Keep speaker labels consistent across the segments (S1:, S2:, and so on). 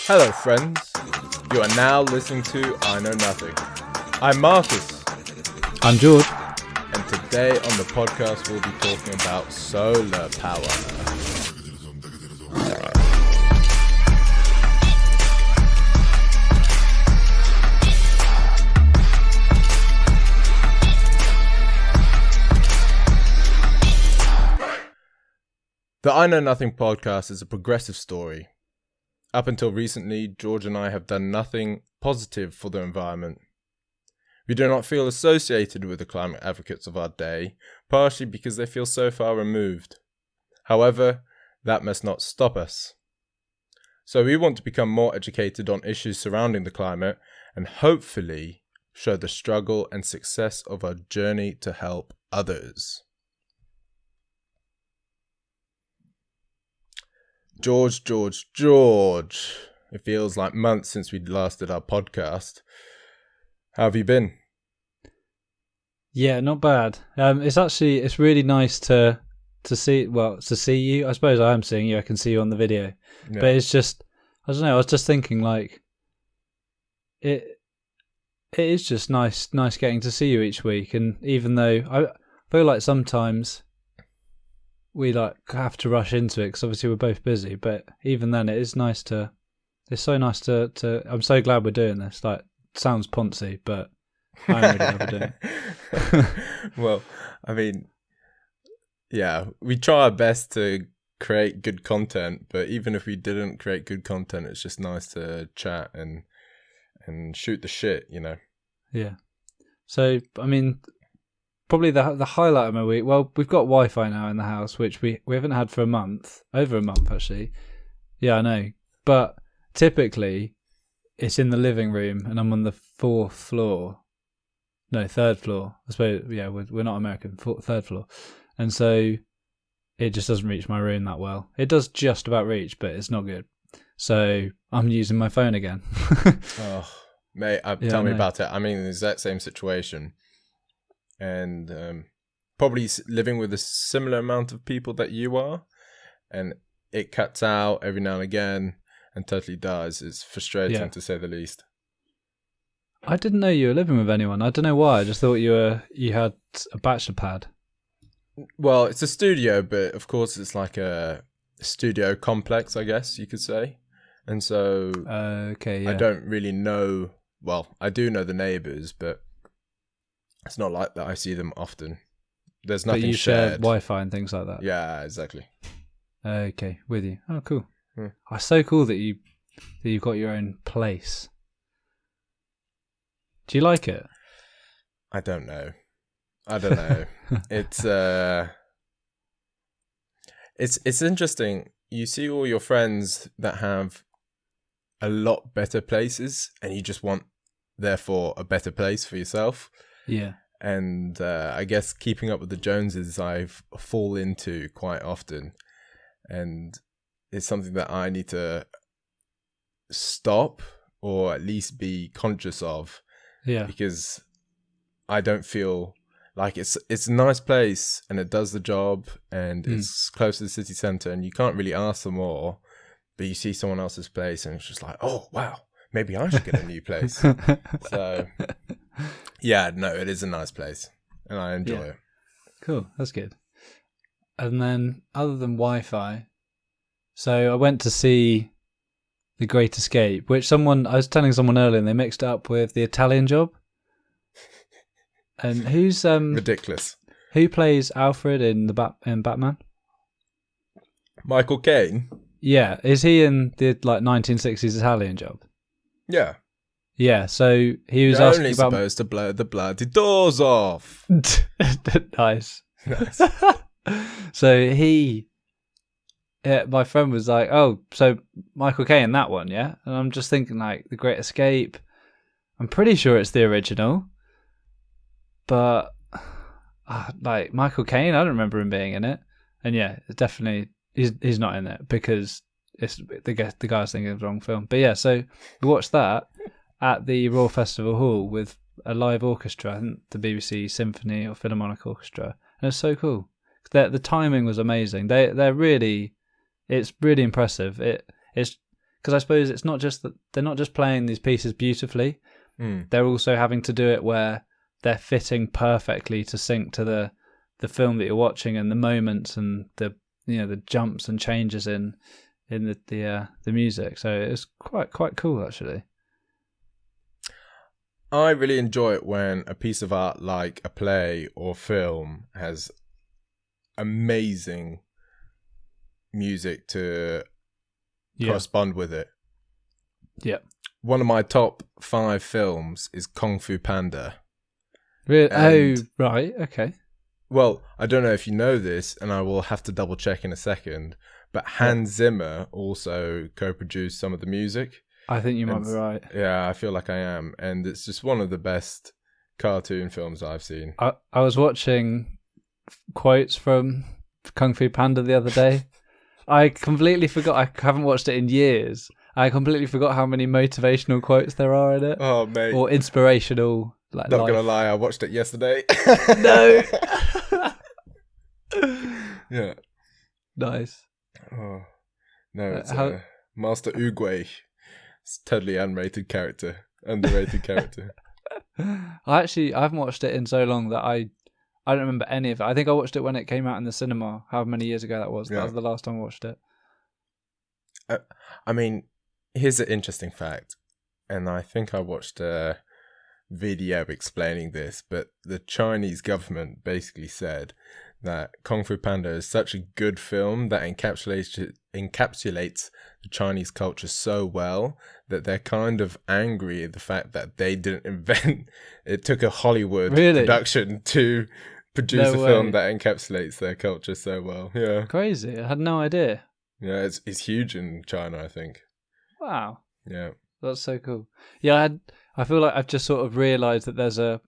S1: Hello, friends. You are now listening to I Know Nothing. I'm Marcus.
S2: I'm George.
S1: And today on the podcast, we'll be talking about solar power. The I Know Nothing podcast is a progressive story. Up until recently, George and I have done nothing positive for the environment. We do not feel associated with the climate advocates of our day, partially because they feel so far removed. However, that must not stop us. So we want to become more educated on issues surrounding the climate and hopefully show the struggle and success of our journey to help others. George. It feels like months since we last did our podcast. How have you been?
S2: Yeah, not bad. It's really nice to see you. I suppose I am seeing you. I can see you on the video. Yeah. But it's just, I don't know, I was just thinking like it is just nice getting to see you each week. And even though I feel like sometimes we like have to rush into it because obviously we're both busy, but even then it's so nice to I'm so glad we're doing this. Like, sounds poncy, but I'm really glad we're doing it.
S1: Well, I mean, yeah, we try our best to create good content, but even if we didn't create good content, it's just nice to chat and shoot the shit, you know. Yeah.
S2: So, I mean, probably the highlight of my week, well, we've got Wi-Fi now in the house, which we haven't had for over a month actually. Yeah, I know. But typically it's in the living room and I'm on the third floor. I suppose, yeah, we're not American, third floor. And so it just doesn't reach my room that well. It does just about reach, but it's not good. So I'm using my phone again.
S1: Oh, mate, tell me about it. I'm in the exact same situation. And probably living with a similar amount of people that you are, and it cuts out every now and again and totally dies. It's frustrating to say the least.
S2: I didn't know you were living with anyone. I don't know why. I just thought you had a bachelor pad.
S1: Well, it's a studio, but of course it's like a studio complex, I guess you could say. And so I don't really know. Well, I do know the neighbours, but it's not like that I see them often. There's nothing shared. But you share
S2: Wi-Fi and things like that?
S1: Yeah, exactly.
S2: Okay, with you. Oh, cool. Oh, it's so cool that you've got your own place. Do you like it?
S1: I don't know. It's interesting. You see all your friends that have a lot better places and you just want, therefore, a better place for yourself.
S2: Yeah.
S1: And I guess keeping up with the Joneses I fall into quite often. And it's something that I need to stop or at least be conscious of.
S2: Yeah.
S1: Because I don't feel like it's a nice place and it does the job and it's close to the city centre and you can't really ask for more. But you see someone else's place and it's just like, oh, wow, maybe I should get a new place. So... yeah, no, it is a nice place and I enjoy it.
S2: Cool, that's good. And then other than Wi-Fi, so I went to see The Great Escape, which I was telling someone earlier and they mixed it up with The Italian Job. And who's
S1: ridiculous.
S2: Who plays Alfred in Batman?
S1: Michael Caine?
S2: Yeah, is he in the 1960s Italian Job?
S1: Yeah.
S2: Yeah, so he was
S1: You're only supposed to blow the bloody doors off.
S2: Nice. So my friend was like, oh, so Michael Caine, that one, yeah? And I'm just thinking like The Great Escape. I'm pretty sure it's the original. But like Michael Caine, I don't remember him being in it. And yeah, definitely he's not in it because it's the guy's thinking of the wrong film. But yeah, so we watched that at the Royal Festival Hall with a live orchestra, I think the BBC Symphony or Philharmonic Orchestra, and it's so cool. The timing was amazing. It's really impressive. It's because I suppose it's not just that they're not just playing these pieces beautifully. They're also having to do it where they're fitting perfectly to sync to the film that you're watching and the moments and the jumps and changes in the music. So it's quite cool actually.
S1: I really enjoy it when a piece of art like a play or film has amazing music to correspond with it.
S2: Yeah.
S1: One of my top 5 films is Kung Fu Panda.
S2: Really? Oh, right. Okay.
S1: Well, I don't know if you know this, and I will have to double check in a second, but Hans Zimmer also co-produced some of the music.
S2: I think you might be right.
S1: Yeah, I feel like I am. And it's just one of the best cartoon films I've seen.
S2: I was watching quotes from Kung Fu Panda the other day. I completely forgot. I haven't watched it in years. I completely forgot how many motivational quotes there are in it.
S1: Oh, mate.
S2: Or inspirational. Not
S1: going to lie, I watched it yesterday.
S2: No.
S1: Yeah.
S2: Nice.
S1: Oh, no, it's Master Oogway. It's totally underrated character.
S2: I haven't watched it in so long that I don't remember any of it. I think I watched it when it came out in the cinema, however many years ago that was. Yeah. That was the last time I watched it.
S1: I mean, here's an interesting fact, and I think I watched a video explaining this, but the Chinese government basically said that Kung Fu Panda is such a good film that encapsulates the Chinese culture so well that they're kind of angry at the fact that they didn't invent it. Took a Hollywood production to produce a film that encapsulates their culture so well. Yeah,
S2: crazy. I had no idea.
S1: Yeah, it's huge in China, I think.
S2: Wow.
S1: Yeah,
S2: that's so cool. Yeah, I feel like I've just sort of realised that there's a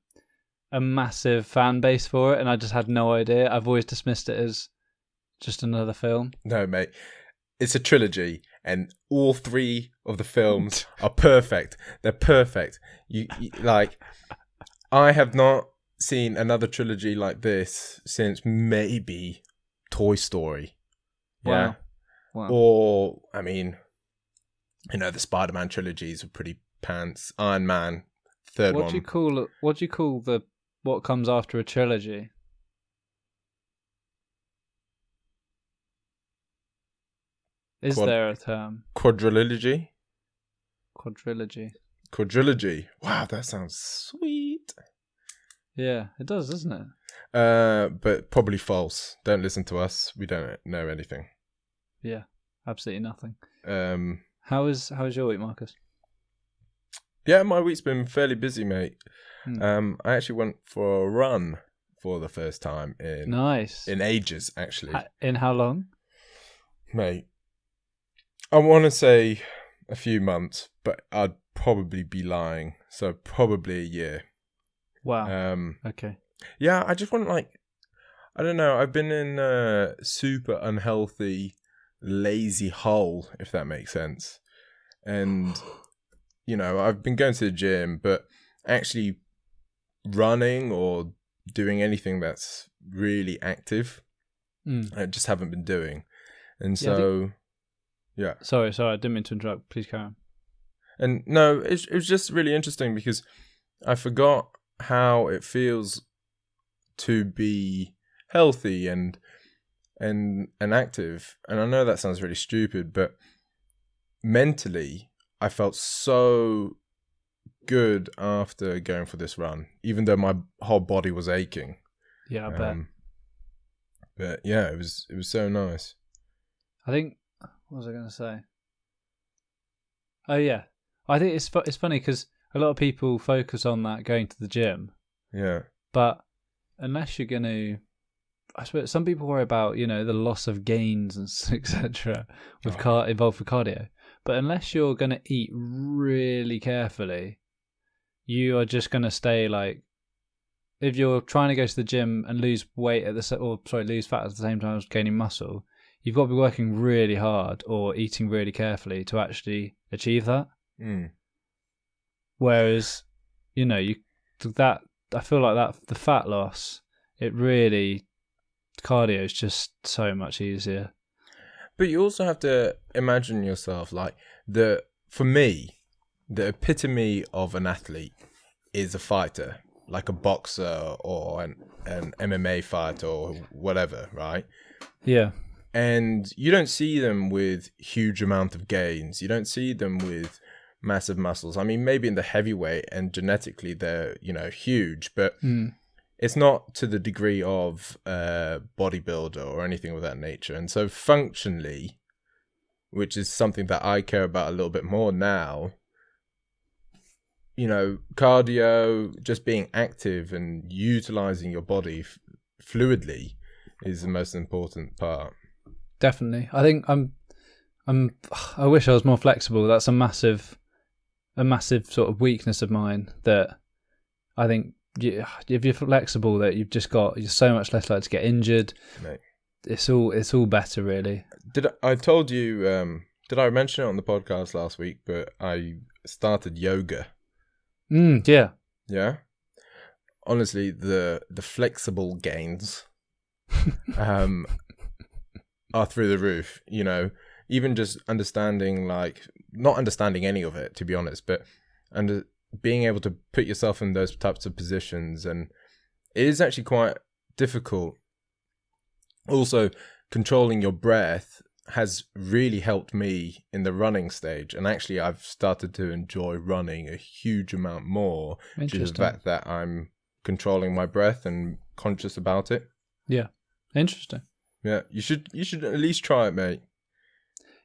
S2: massive fan base for it, and I just had no idea. I've always dismissed it as just another film.
S1: No, mate. It's a trilogy, and all 3 of the films are perfect. They're perfect. You like, I have not seen another trilogy like this since maybe Toy Story. Yeah.
S2: Wow.
S1: Or, I mean, the Spider-Man trilogies are pretty pants. Iron Man, third one.
S2: What do you call what comes after a trilogy? Is there a term?
S1: Quadrilogy.
S2: Quadrilogy.
S1: Wow, that sounds sweet.
S2: Yeah, it does, doesn't it?
S1: But probably false. Don't listen to us. We don't know anything.
S2: Yeah, absolutely nothing. How is your week, Marcus?
S1: Yeah, my week's been fairly busy, mate. I actually went for a run for the first time in ages, actually.
S2: In how long?
S1: Mate, I want to say a few months, but I'd probably be lying. So probably a year.
S2: Wow. Okay.
S1: Yeah, I just want I don't know. I've been in a super unhealthy, lazy hole, if that makes sense. And, I've been going to the gym, but actually running or doing anything that's really active, I just haven't been doing. And so, yeah.
S2: Sorry, I didn't mean to interrupt. Please carry on.
S1: And no, it was just really interesting because I forgot how it feels to be healthy and active. And I know that sounds really stupid, but mentally, I felt so good after going for this run, even though my whole body was aching.
S2: Yeah, I bet.
S1: But yeah, it was so nice.
S2: I think, what was I going to say? Oh yeah, I think it's funny because a lot of people focus on that going to the gym.
S1: Yeah.
S2: But unless you're going to, I suppose some people worry about the loss of gains and etc. with involved with cardio. But unless you're going to eat really carefully, you are just going to stay if you're trying to go to the gym and lose weight lose fat at the same time as gaining muscle, you've got to be working really hard or eating really carefully to actually achieve that. Whereas, I feel like that the fat loss, cardio is just so much easier.
S1: But you also have to imagine yourself like for me, the epitome of an athlete is a fighter, like a boxer or an MMA fighter or whatever, right?
S2: Yeah.
S1: And you don't see them with huge amount of gains. You don't see them with massive muscles. I mean, maybe in the heavyweight and genetically they're, huge, but it's not to the degree of a bodybuilder or anything of that nature. And so functionally, which is something that I care about a little bit more now, cardio, just being active and utilizing your body fluidly is the most important part.
S2: Definitely. I think I wish I was more flexible. That's a massive sort of weakness of mine, that I think if you're flexible, that you're so much less likely to get injured.
S1: Mate.
S2: It's all better, really.
S1: Did I told you, did I mention it on the podcast last week, but I started yoga.
S2: Yeah.
S1: Yeah. Honestly, the flexible gains are through the roof, even just understanding, not understanding any of it, to be honest, but being able to put yourself in those types of positions. And it is actually quite difficult. Also, controlling your breath has really helped me in the running stage. And actually, I've started to enjoy running a huge amount more due to the fact that I'm controlling my breath and conscious about it.
S2: Yeah. Interesting.
S1: Yeah, you should at least try it, mate.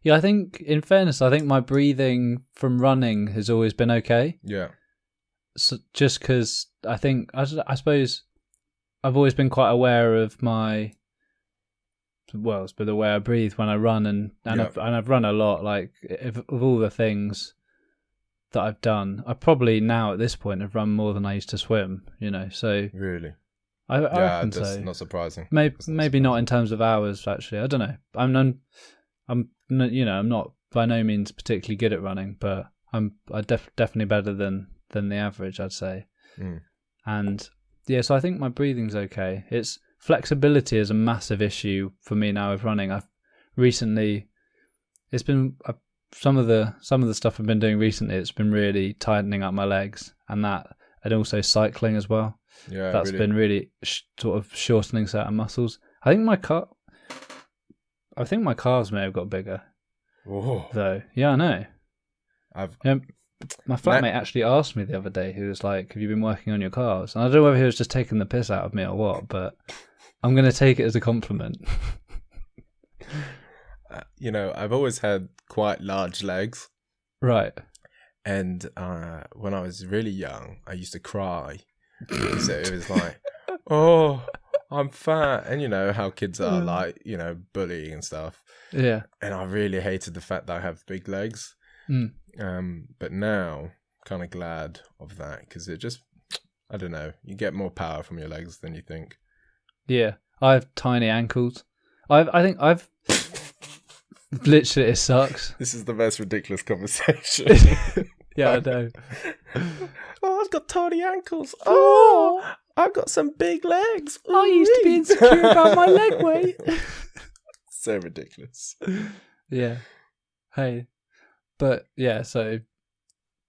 S2: Yeah, I think, in fairness, my breathing from running has always been okay.
S1: Yeah.
S2: So just because I suppose I've always been quite aware of the way I breathe when I run, and I've run a lot. Like, of all the things that I've done, I probably now at this point have run more than I used to swim. So
S1: really.
S2: I reckon
S1: that's
S2: so.
S1: not surprising.
S2: Maybe not in terms of hours. Actually, I don't know. I'm not by no means particularly good at running, but I'm definitely better than the average, I'd say. And yeah, so I think my breathing's okay. It's flexibility is a massive issue for me now with running. It's been some of the stuff I've been doing recently. It's been really tightening up my legs, and also cycling as well.
S1: Yeah,
S2: that's been really sort of shortening certain muscles. I think my calves may have got bigger.
S1: Whoa.
S2: Though. Yeah, I know. My flatmate actually asked me the other day. He was like, "Have you been working on your calves?" And I don't know whether he was just taking the piss out of me or what, but I'm going to take it as a compliment.
S1: I've always had quite large legs.
S2: Right.
S1: And when I was really young, I used to cry. So it was like, oh, I'm fat. And you know how kids are, like, bullying and stuff.
S2: Yeah.
S1: And I really hated the fact that I have big legs. But now, kind of glad of that, because it just, I don't know, you get more power from your legs than you think.
S2: Yeah. I have tiny ankles. I think I've literally, it sucks.
S1: This is the most ridiculous conversation.
S2: Yeah, I know.
S1: Oh, I've got tiny ankles. Oh, I've got some big legs. Ooh-wee.
S2: I used to be insecure about my leg weight.
S1: So ridiculous.
S2: Yeah. Hey, but yeah. So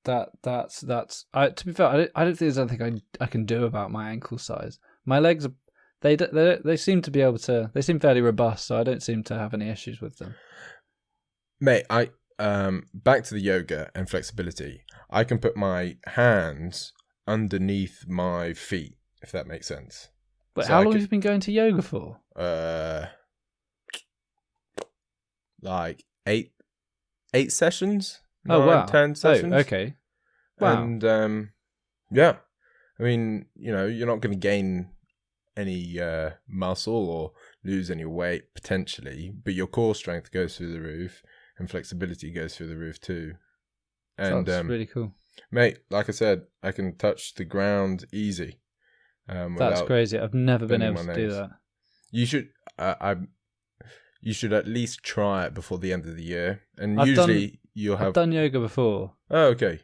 S2: that's. To be fair, I don't think there's anything I can do about my ankle size. My legs are. They seem to be able to. They seem fairly robust, so I don't seem to have any issues with them.
S1: Mate, back to the yoga and flexibility. I can put my hands underneath my feet, if that makes sense.
S2: But so how long have you been going to yoga for?
S1: Like eight sessions.
S2: Oh,
S1: 9,
S2: wow.
S1: 10 sessions.
S2: Oh, okay. Wow.
S1: And yeah, I mean, you're not going to gain any muscle or lose any weight potentially, but your core strength goes through the roof and flexibility goes through the roof too. And
S2: that's really cool,
S1: mate. Like I said, I can touch the ground easy.
S2: That's crazy. I've never been able to do that.
S1: You should. You should at least try it before the end of the year. And
S2: I've done yoga before.
S1: Oh, okay.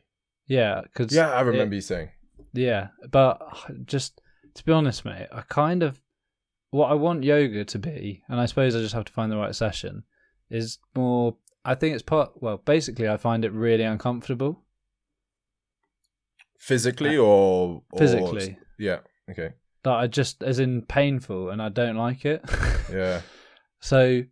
S2: Yeah,
S1: I remember you saying.
S2: Yeah, but just to be honest, mate, what I want yoga to be, and I suppose I just have to find the right session, is more. I think it's basically I find it really uncomfortable.
S1: Physically or
S2: physically.
S1: Yeah. Okay.
S2: That I just, as in painful, and I don't like it.
S1: Yeah.
S2: So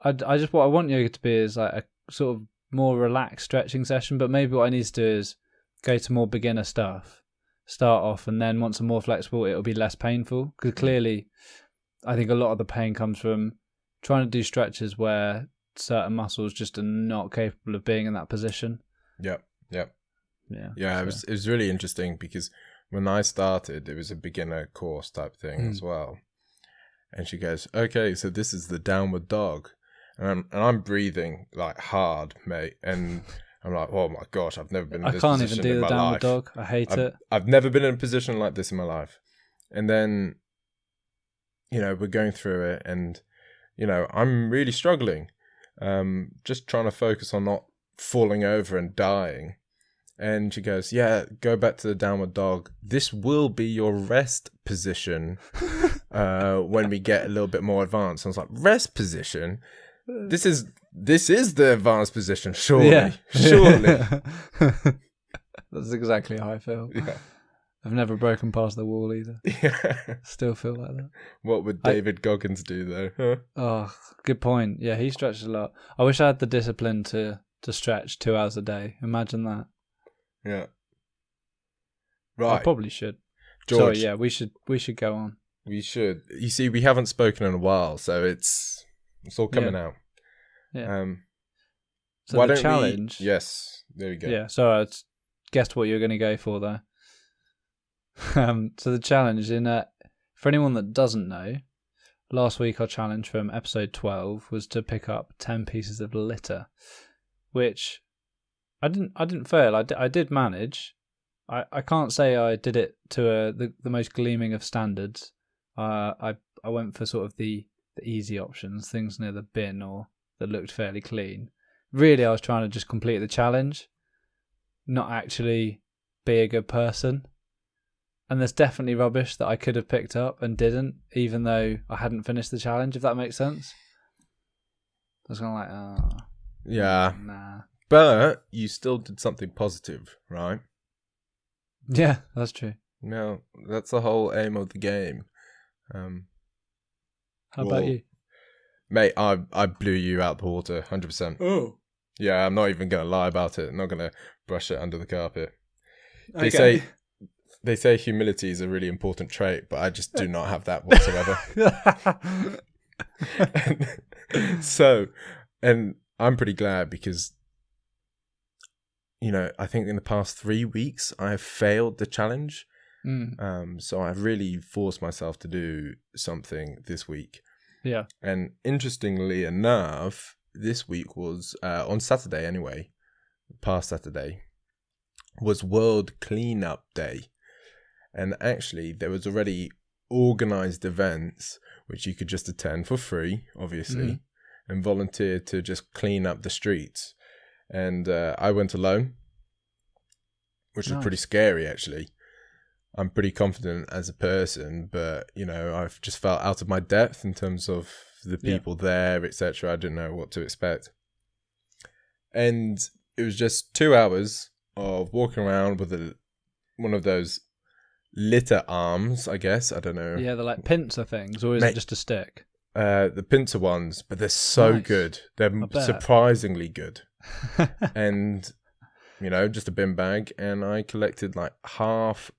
S2: I just, what I want yoga to be is like a sort of more relaxed stretching session, but maybe what I need to do is go to more beginner stuff, start off, and then once I'm more flexible, it'll be less painful. Because clearly, I think a lot of the pain comes from trying to do stretches where certain muscles just are not capable of being in that position.
S1: Yep. Yep.
S2: Yeah.
S1: So. It was really interesting because when I started, it was a beginner course type thing as well. And she goes, "Okay, so this is the downward dog," and I'm breathing like hard, mate, and I'm like, "Oh my gosh, I've never been in this position in my life. I can't even do the downward
S2: dog. I hate it.
S1: I've never been in a position like this in my life." And then, we're going through it, and I'm really struggling, just trying to focus on not falling over and dying. And she goes, "Yeah, go back to the downward dog. This will be your rest position when we get a little bit more advanced." I was like, "Rest position? This is the advanced position, surely."
S2: Yeah.
S1: Surely.
S2: That's exactly how I feel.
S1: Yeah.
S2: I've never broken past the wall either.
S1: Yeah.
S2: Still feel like that.
S1: What would David Goggins do though? Huh?
S2: Oh, good point. Yeah, he stretches a lot. I wish I had the discipline to stretch 2 hours a day. Imagine that.
S1: Yeah. Right.
S2: I probably should.
S1: George.
S2: Sorry, yeah, we should go on.
S1: We should. You see, we haven't spoken in a while, so it's all coming out.
S2: Yeah.
S1: So
S2: why the challenge.
S1: Yes. There we go.
S2: Yeah. So I guessed what you were going to go for there. So the challenge for anyone that doesn't know, last week our challenge from episode 12 was to pick up 10 pieces of litter, which I didn't fail. I did manage. I can't say I did it to the most gleaming of standards. I went for sort of the easy options, things near the bin or that looked fairly clean. Really, I was trying to just complete the challenge, not actually be a good person. And there's definitely rubbish that I could have picked up and didn't, even though I hadn't finished the challenge, if that makes sense. I was kind of like, oh.
S1: Yeah.
S2: Nah.
S1: But you still did something positive, right?
S2: Yeah, that's true.
S1: No, that's the whole aim of the game.
S2: How about you?
S1: Mate, I blew you out the water, 100%.
S2: Oh.
S1: Yeah, I'm not even going to lie about it. I'm not going to brush it under the carpet. They say humility is a really important trait, but I just do not have that whatsoever. And I'm pretty glad because, I think in the past 3 weeks, I have failed the challenge. So I've really forced myself to do something this week.
S2: Yeah.
S1: And interestingly enough, this week was, on Saturday anyway, past Saturday, was World Cleanup Day. And actually, there was already organised events which you could just attend for free, obviously, and volunteer to just clean up the streets. And I went alone, which was pretty scary, actually. I'm pretty confident as a person, but, I've just felt out of my depth in terms of the people there, etc. I didn't know what to expect. And it was just 2 hours of walking around with one of those litter arms, I guess. I don't know.
S2: Yeah, they're like pincer things, or is it just a stick?
S1: The pincer ones, but they're so good. They're surprisingly good. And, just a bin bag, and I collected like half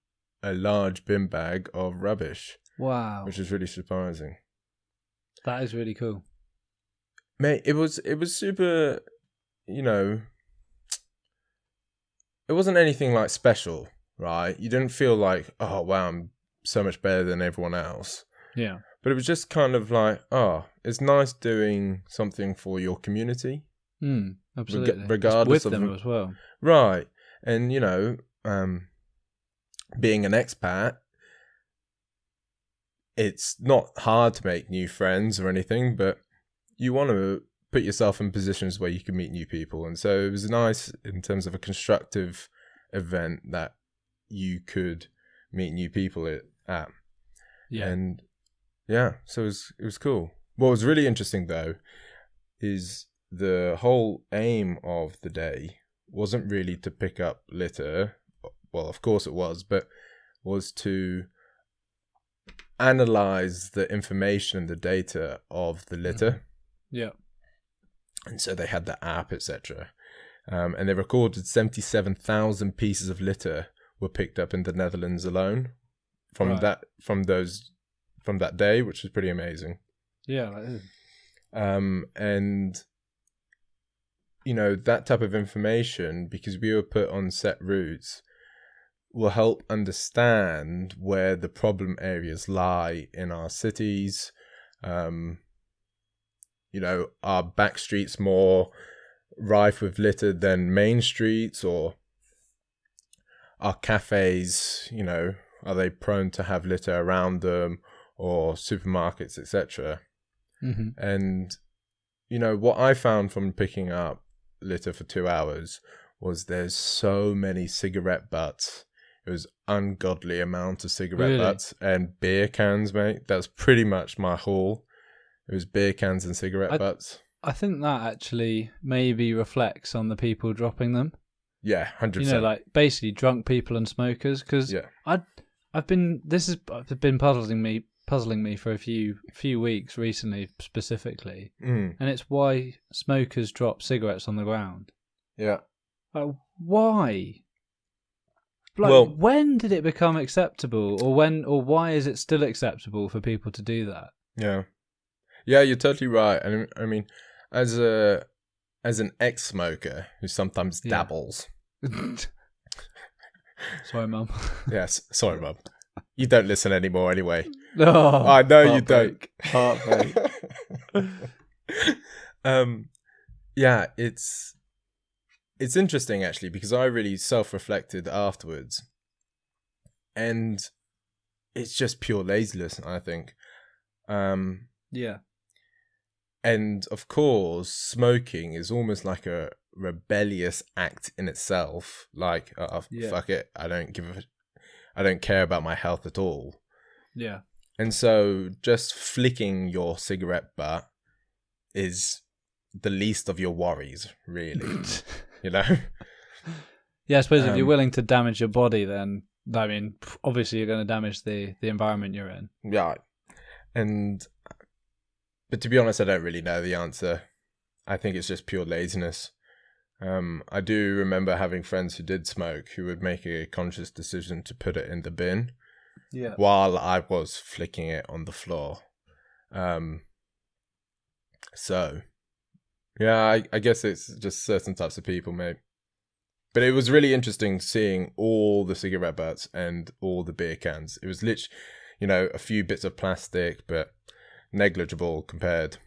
S1: a large bin bag of rubbish. Wow. Which is really surprising.
S2: That is really cool.
S1: Mate, it was super, it wasn't anything like special, right? You didn't feel like, oh, wow, I'm so much better than everyone else.
S2: Yeah.
S1: But it was just kind of like, oh, it's nice doing something for your community.
S2: Absolutely.
S1: Regardless
S2: with
S1: of
S2: them as well.
S1: Right. And, being an expat, it's not hard to make new friends or anything, but you want to put yourself in positions where you can meet new people. And so it was nice in terms of a constructive event that you could meet new people at.
S2: Yeah.
S1: And yeah, so it was cool. What was really interesting though is the whole aim of the day wasn't really to pick up litter. Well, of course it was, but was to analyze the information and the data of the litter.
S2: Yeah.
S1: And so they had the app, etc. And they recorded 77,000 pieces of litter were picked up in the Netherlands alone from that day, which is pretty amazing.
S2: Yeah, that is.
S1: And that type of information, because we were put on set routes, will help understand where the problem areas lie in our cities. Are back streets more rife with litter than main streets, or are cafes, are they prone to have litter around them, or supermarkets, etc.
S2: Mm-hmm.
S1: And what I found from picking up litter for 2 hours was there's so many cigarette butts. It was ungodly amount of cigarette butts and beer cans, mate. That's pretty much my haul. It was beer cans and cigarette butts.
S2: I think that actually maybe reflects on the people dropping them.
S1: Yeah, 100%.
S2: Like basically drunk people and smokers. Because this has been puzzling me for a few weeks recently, specifically, and it's why smokers drop cigarettes on the ground.
S1: Yeah.
S2: Why? Like, when did it become acceptable, or why is it still acceptable for people to do that?
S1: Yeah, you're totally right. And I mean, as an ex-smoker who sometimes dabbles.
S2: Sorry, Mum.
S1: Yes, sorry, Mum. You don't listen anymore anyway.
S2: No,
S1: I know you don't.
S2: Heartbreak.
S1: Yeah, it's interesting actually, because I really self-reflected afterwards, and it's just pure laziness, I think.
S2: Yeah.
S1: And of course, smoking is almost like a rebellious act in itself. Like, fuck it, I don't care about my health at all.
S2: Yeah.
S1: And so just flicking your cigarette butt is the least of your worries, really.
S2: Yeah, I suppose if you're willing to damage your body, then, I mean, obviously you're going to damage the environment you're in.
S1: Yeah. But to be honest, I don't really know the answer. I think it's just pure laziness. I do remember having friends who did smoke who would make a conscious decision to put it in the bin while I was flicking it on the floor. So, yeah, I guess it's just certain types of people, maybe. But it was really interesting seeing all the cigarette butts and all the beer cans. It was literally, a few bits of plastic, but negligible compared.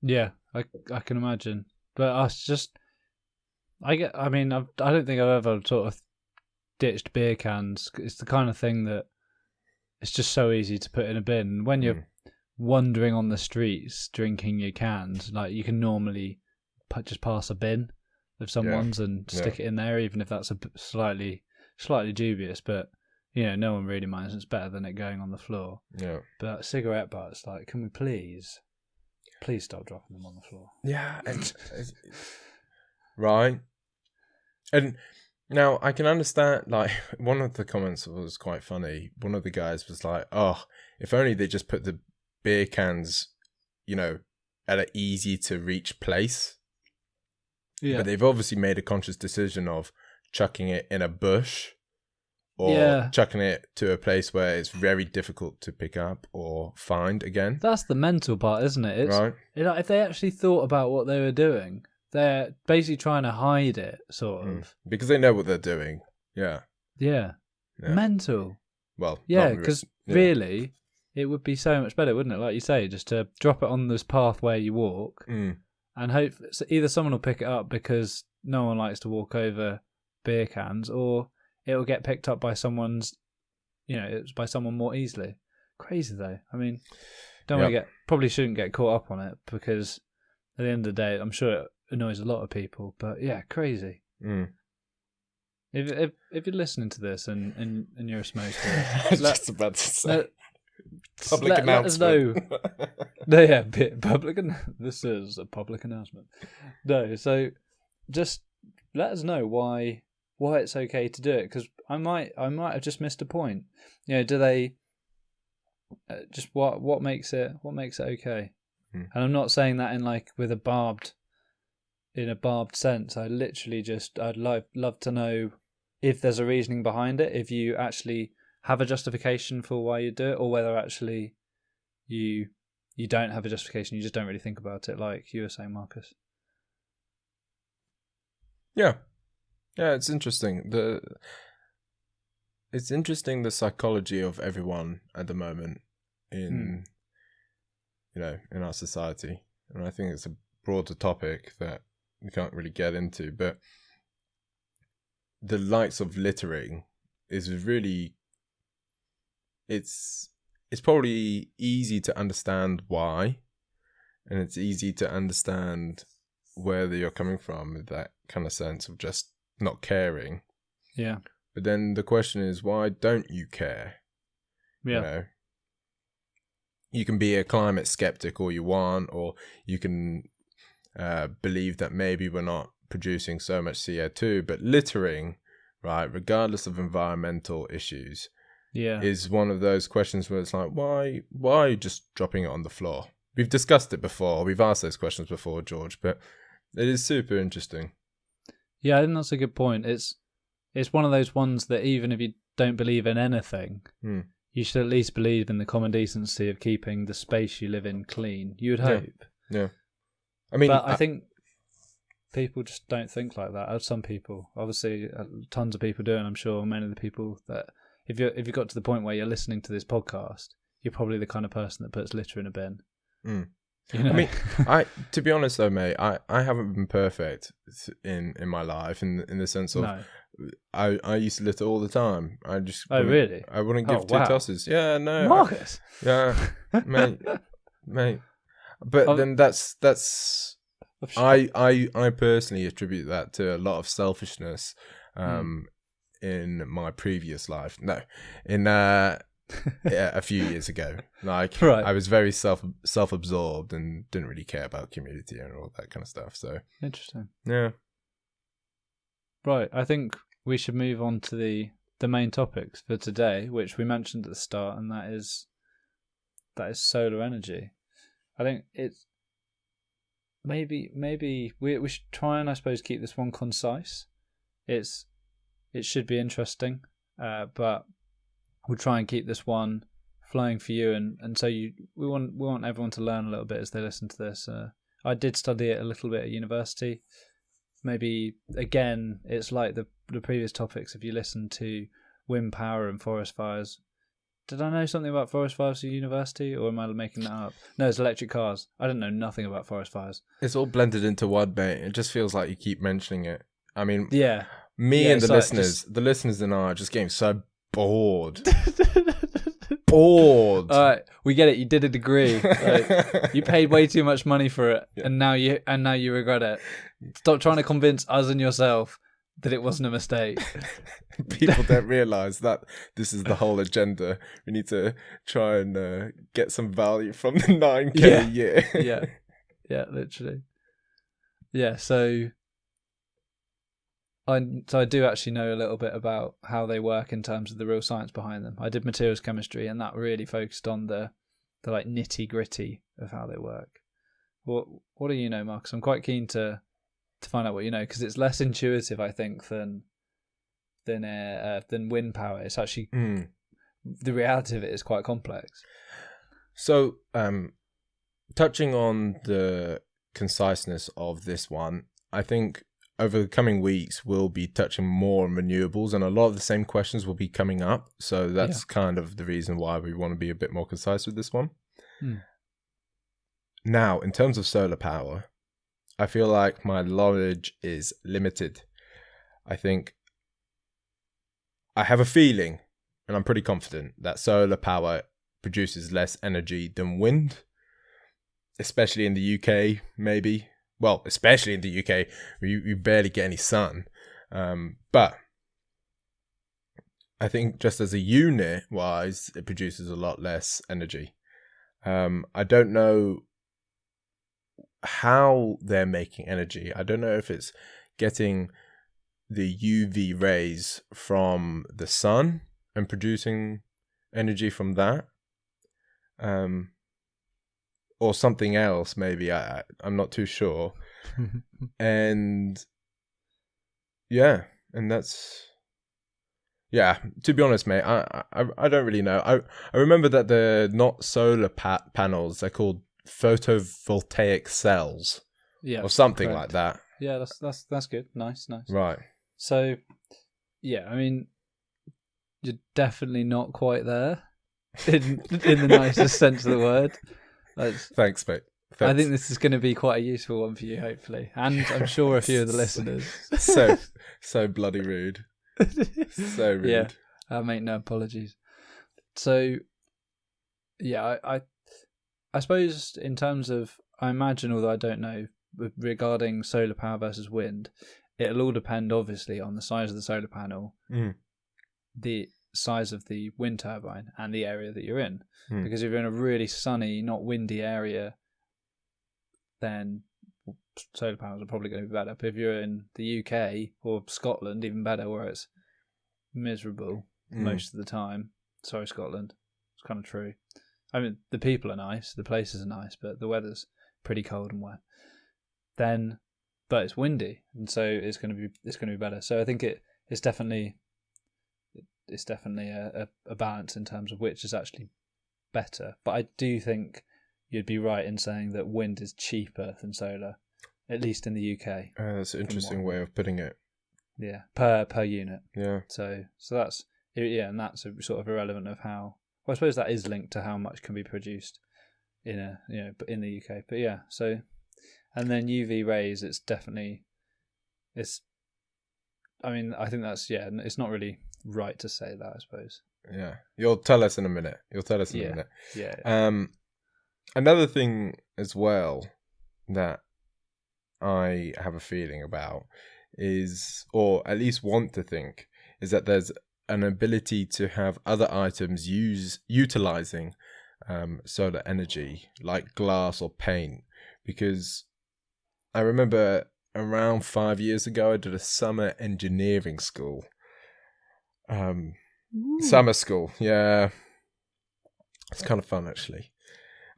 S2: Yeah, I can imagine. But I don't think I've ever sort of ditched beer cans. It's the kind of thing that it's just so easy to put in a bin. When you're wandering on the streets drinking your cans, like, you can normally just pass a bin of someone's and stick it in there, even if that's a slightly dubious. But no one really minds. It's better than it going on the floor.
S1: Yeah.
S2: But cigarette butts, like, can we please stop dropping them on the floor?
S1: Yeah. Right. And now I can understand, like, one of the comments was quite funny. One of the guys was like, oh, if only they just put the beer cans, at an easy to reach place. Yeah. But they've obviously made a conscious decision of chucking it in a bush, or chucking it to a place where it's very difficult to pick up or find again.
S2: That's the mental part, isn't it? It's,
S1: right.
S2: If they actually thought about what they were doing, they're basically trying to hide it, sort of.
S1: Because they know what they're doing. Yeah.
S2: Yeah. Mental.
S1: Well,
S2: yeah, because really, it would be so much better, wouldn't it? Like you say, just to drop it on this path where you walk, and hope either someone will pick it up because no one likes to walk over beer cans, or it will get picked up by someone's, by someone more easily. Crazy though. I mean, probably shouldn't get caught up on it, because at the end of the day, I'm sure it annoys a lot of people. But yeah, crazy. If you're listening to this and you're a smoker,
S1: I was just about to say public announcement.
S2: No, yeah, this is a public announcement. No, so just let us know why it's okay to do it, because I might have just missed a point. Do they just what makes it okay? And I'm not saying that in like with a barbed sense. I literally I'd love to know if there's a reasoning behind it, if you actually have a justification for why you do it, or whether actually you don't have a justification, you just don't really think about it, like you were saying, Marcus.
S1: Yeah, it's interesting. It's interesting the psychology of everyone at the moment in in our society, and I think it's a broader topic that we can't really get into. But the likes of littering is really, it's probably easy to understand why, and it's easy to understand where you're coming from with that kind of sense of just not caring.
S2: Yeah.
S1: But then the question is, why don't you care?
S2: Yeah.
S1: You can be a climate skeptic all you want, or you can believe that maybe we're not producing so much CO2, but littering, right, regardless of environmental issues, is one of those questions where it's like, why are you just dropping it on the floor? We've discussed it before. We've asked those questions before, George, but it is super interesting.
S2: Yeah, I think that's a good point. It's one of those ones that even if you don't believe in anything, you should at least believe in the common decency of keeping the space you live in clean. You would hope.
S1: Yeah. I mean,
S2: but I think people just don't think like that. Some people, obviously, tons of people do, and I'm sure many of the people that, if you got to the point where you're listening to this podcast, you're probably the kind of person that puts litter in a bin.
S1: I mean, to be honest though, mate, I haven't been perfect in my life in the sense of I used to litter all the time.
S2: Really?
S1: I wouldn't give two tosses. Yeah, no,
S2: Marcus.
S1: mate. But then that's I personally attribute that to a lot of selfishness in my previous life. No, in a few years ago. Like, right. I was very self-absorbed and didn't really care about community and all that kind of stuff. So
S2: interesting.
S1: Yeah.
S2: Right. I think we should move on to the main topics for today, which we mentioned at the start, and that is solar energy. I think it's maybe we should try and, I suppose, keep this one concise. It should be interesting, but we'll try and keep this one flowing for you, and so we want everyone to learn a little bit as they listen to this. I did study it a little bit at university. Maybe again, it's like the previous topics. If you listen to wind power and forest fires, did I know something about forest fires at university, or am I making that up? No, it's electric cars. I didn't know nothing about forest fires.
S1: It's all blended into one, mate. It just feels like you keep mentioning it. I mean,
S2: and
S1: the listeners and I are just getting so bored. All
S2: right, we get it. You did a degree. Like, you paid way too much money for it, and now you regret it. Stop trying to convince us and yourself that it wasn't a mistake.
S1: People don't realise that this is the whole agenda. We need to try and get some value from the 9K a year.
S2: Yeah, literally. Yeah, so I do actually know a little bit about how they work in terms of the real science behind them. I did materials chemistry, and that really focused on the like nitty gritty of how they work. What do you know, Marcus? I'm quite keen to find out what you know, because it's less intuitive, I think, than wind power. It's actually the reality of it is quite complex.
S1: So, touching on the conciseness of this one, I think over the coming weeks, we'll be touching more on renewables, and a lot of the same questions will be coming up. So that's kind of the reason why we want to be a bit more concise with this one. Now, in terms of solar power, I feel like my knowledge is limited. I think I have a feeling, and I'm pretty confident, that solar power produces less energy than wind, especially in the UK, maybe. Well, especially in the UK, we barely get any sun. But I think just as a unit-wise, it produces a lot less energy. I don't know how they're making energy. I don't know if it's getting the UV rays from the sun and producing energy from that, or something else. Maybe I'm not too sure. And yeah, and that's. Yeah, to be honest, mate, I don't really know. I remember that they're not solar panels; they're called photovoltaic cells, or something like that.
S2: Yeah, that's good. Nice.
S1: Right.
S2: So, yeah, I mean, you're definitely not quite there in the nicest sense of the word.
S1: Thanks, mate. Thanks.
S2: I think this is going to be quite a useful one for you, hopefully, and I'm sure a few of the listeners.
S1: So bloody rude. So rude.
S2: Yeah, I make no apologies. So, yeah, I suppose in terms of, I imagine, although I don't know, regarding solar power versus wind, it'll all depend, obviously, on the size of the solar panel, the size of the wind turbine, and the area that you're in. Because if you're in a really sunny, not windy area, then solar panels are probably going to be better. But if you're in the UK or Scotland, even better, where it's miserable most of the time. Sorry, Scotland. It's kind of true. I mean, the people are nice, the places are nice, but the weather's pretty cold and wet. But it's windy, and so it's going to be better. So I think it's definitely a balance in terms of which is actually better. But I do think you'd be right in saying that wind is cheaper than solar, at least in the UK.
S1: That's an interesting way of putting it.
S2: Yeah, per unit.
S1: Yeah.
S2: So that's and that's sort of irrelevant of how. Well, I suppose that is linked to how much can be produced in in the UK. But yeah, so and then UV rays, it's definitely I mean, I think that's it's not really right to say that, I suppose.
S1: Yeah, you'll tell us in a minute.
S2: Yeah.
S1: Another thing as well that I have a feeling about is, or at least want to think, is that there's an ability to have other items utilizing solar energy, like glass or paint. Because I remember around 5 years ago, I did a summer engineering school. Summer school, yeah. It's kind of fun, actually.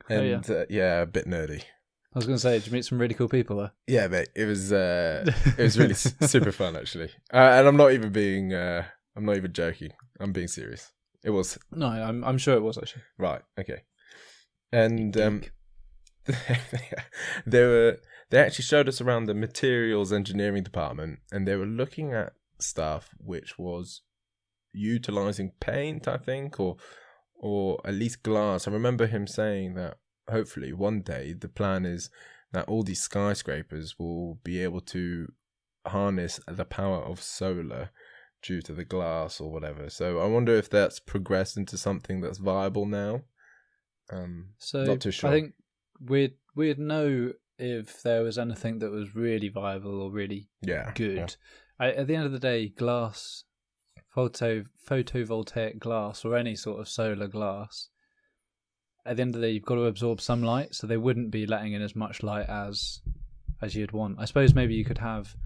S1: And a bit nerdy.
S2: I was going to say, did you meet some really cool people there?
S1: Yeah, mate. It was really super fun, actually. And I'm not even joking. I'm being serious. It was.
S2: No, I'm sure it was, actually.
S1: Right. Okay. And they actually showed us around the materials engineering department, and they were looking at stuff which was utilizing paint, I think, or at least glass. I remember him saying that hopefully one day the plan is that all these skyscrapers will be able to harness the power of solar due to the glass or whatever. So I wonder if that's progressed into something that's viable now.
S2: So
S1: not too sure.
S2: I think we'd know if there was anything that was really viable or really good. Yeah. At the end of the day, glass, photovoltaic glass, or any sort of solar glass, at the end of the day, you've got to absorb some light, so they wouldn't be letting in as much light as you'd want. I suppose maybe you could have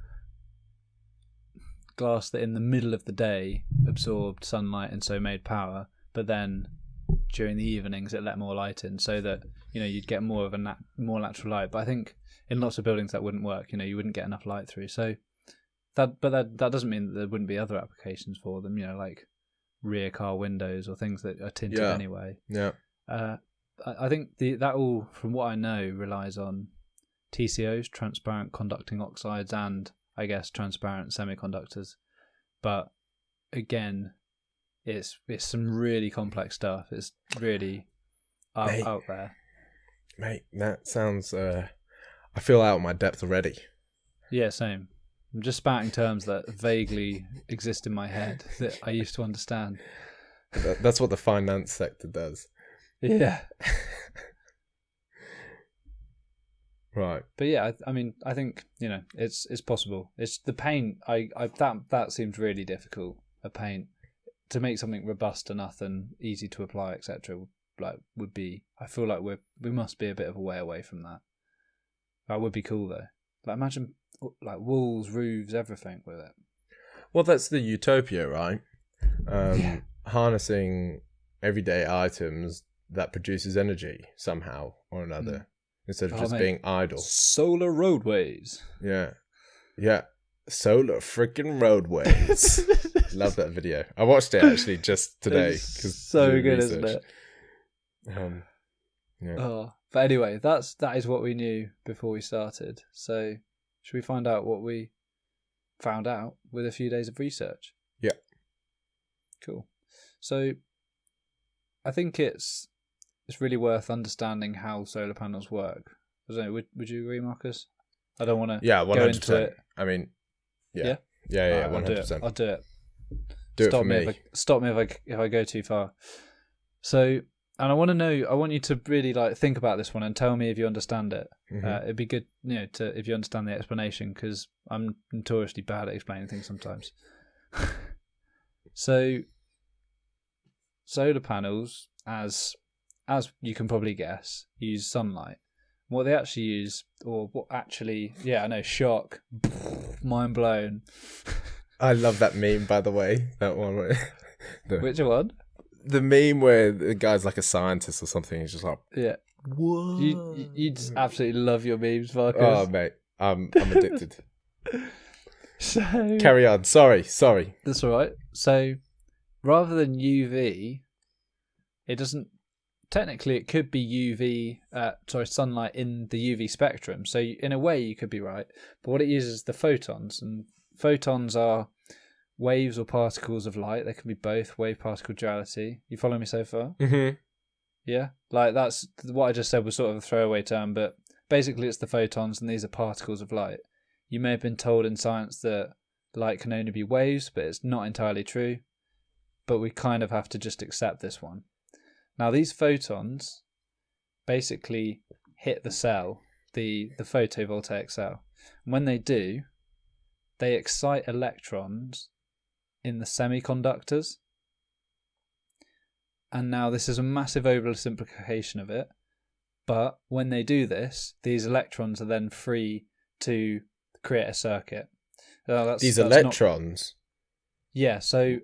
S2: glass that in the middle of the day absorbed sunlight and so made power, but then during the evenings it let more light in, so that you'd get more of a more natural light. But I think in lots of buildings that wouldn't work. You wouldn't get enough light through. So that doesn't mean that there wouldn't be other applications for them. Like rear car windows or things that are tinted anyway.
S1: Yeah.
S2: I think that all, from what I know, relies on TCOs, transparent conducting oxides, and I guess transparent semiconductors. But again, it's some really complex stuff. It's really out there.
S1: Mate, that sounds... I feel out of my depth already.
S2: Yeah, same. I'm just spouting terms that vaguely exist in my head that I used to understand.
S1: That's what the finance sector does.
S2: Yeah.
S1: Right.
S2: But yeah, I mean, I think it's possible. It's the paint. That seems really difficult. A paint to make something robust enough and easy to apply, etc. would be. I feel like we must be a bit of a way away from that. That would be cool though. Like imagine like walls, roofs, everything with it.
S1: Well, that's the utopia, right? Harnessing everyday items that produces energy somehow or another, instead of just being idle.
S2: Solar roadways.
S1: Yeah. Solar freaking roadways. Love that video. I watched it actually just today.
S2: It's so good, isn't it?
S1: Yeah.
S2: Oh, but anyway, that is what we knew before we started. So, should we find out what we found out with a few days of research?
S1: Yeah.
S2: Cool. So, I think it's really worth understanding how solar panels work. I don't know, would you agree, Marcus? I don't want to
S1: 100%.
S2: go into it.
S1: I mean,
S2: Yeah,
S1: 100%.
S2: I'll do it.
S1: Do it for me.
S2: Stop me if I go too far. So, and I want to know. I want you to really like think about this one and tell me if you understand it. It'd be good, if you understand the explanation, because I'm notoriously bad at explaining things sometimes. So, solar panels, as you can probably guess, use sunlight. What they actually use, or what actually, shock, mind blown.
S1: I love that meme, by the way. That one.
S2: Which one?
S1: The meme where the guy's like a scientist or something. He's just like,
S2: yeah.
S1: What?
S2: You just absolutely love your memes, Marcus.
S1: Oh, mate, I'm addicted.
S2: So
S1: carry on. Sorry.
S2: That's all right. So rather than UV, it doesn't. Technically, it could be sunlight in the UV spectrum. So in a way, you could be right. But what it uses is the photons, and photons are waves or particles of light. They can be both, wave-particle duality. You follow me so far?
S1: Mm-hmm.
S2: Yeah? Like, that's what I just said was sort of a throwaway term, but basically it's the photons, and these are particles of light. You may have been told in science that light can only be waves, but it's not entirely true. But we kind of have to just accept this one. Now, these photons basically hit the cell, the photovoltaic cell. And when they do, they excite electrons in the semiconductors. And now this is a massive oversimplification of it. But when they do this, these electrons are then free to create a circuit.
S1: These electrons?
S2: Yeah, So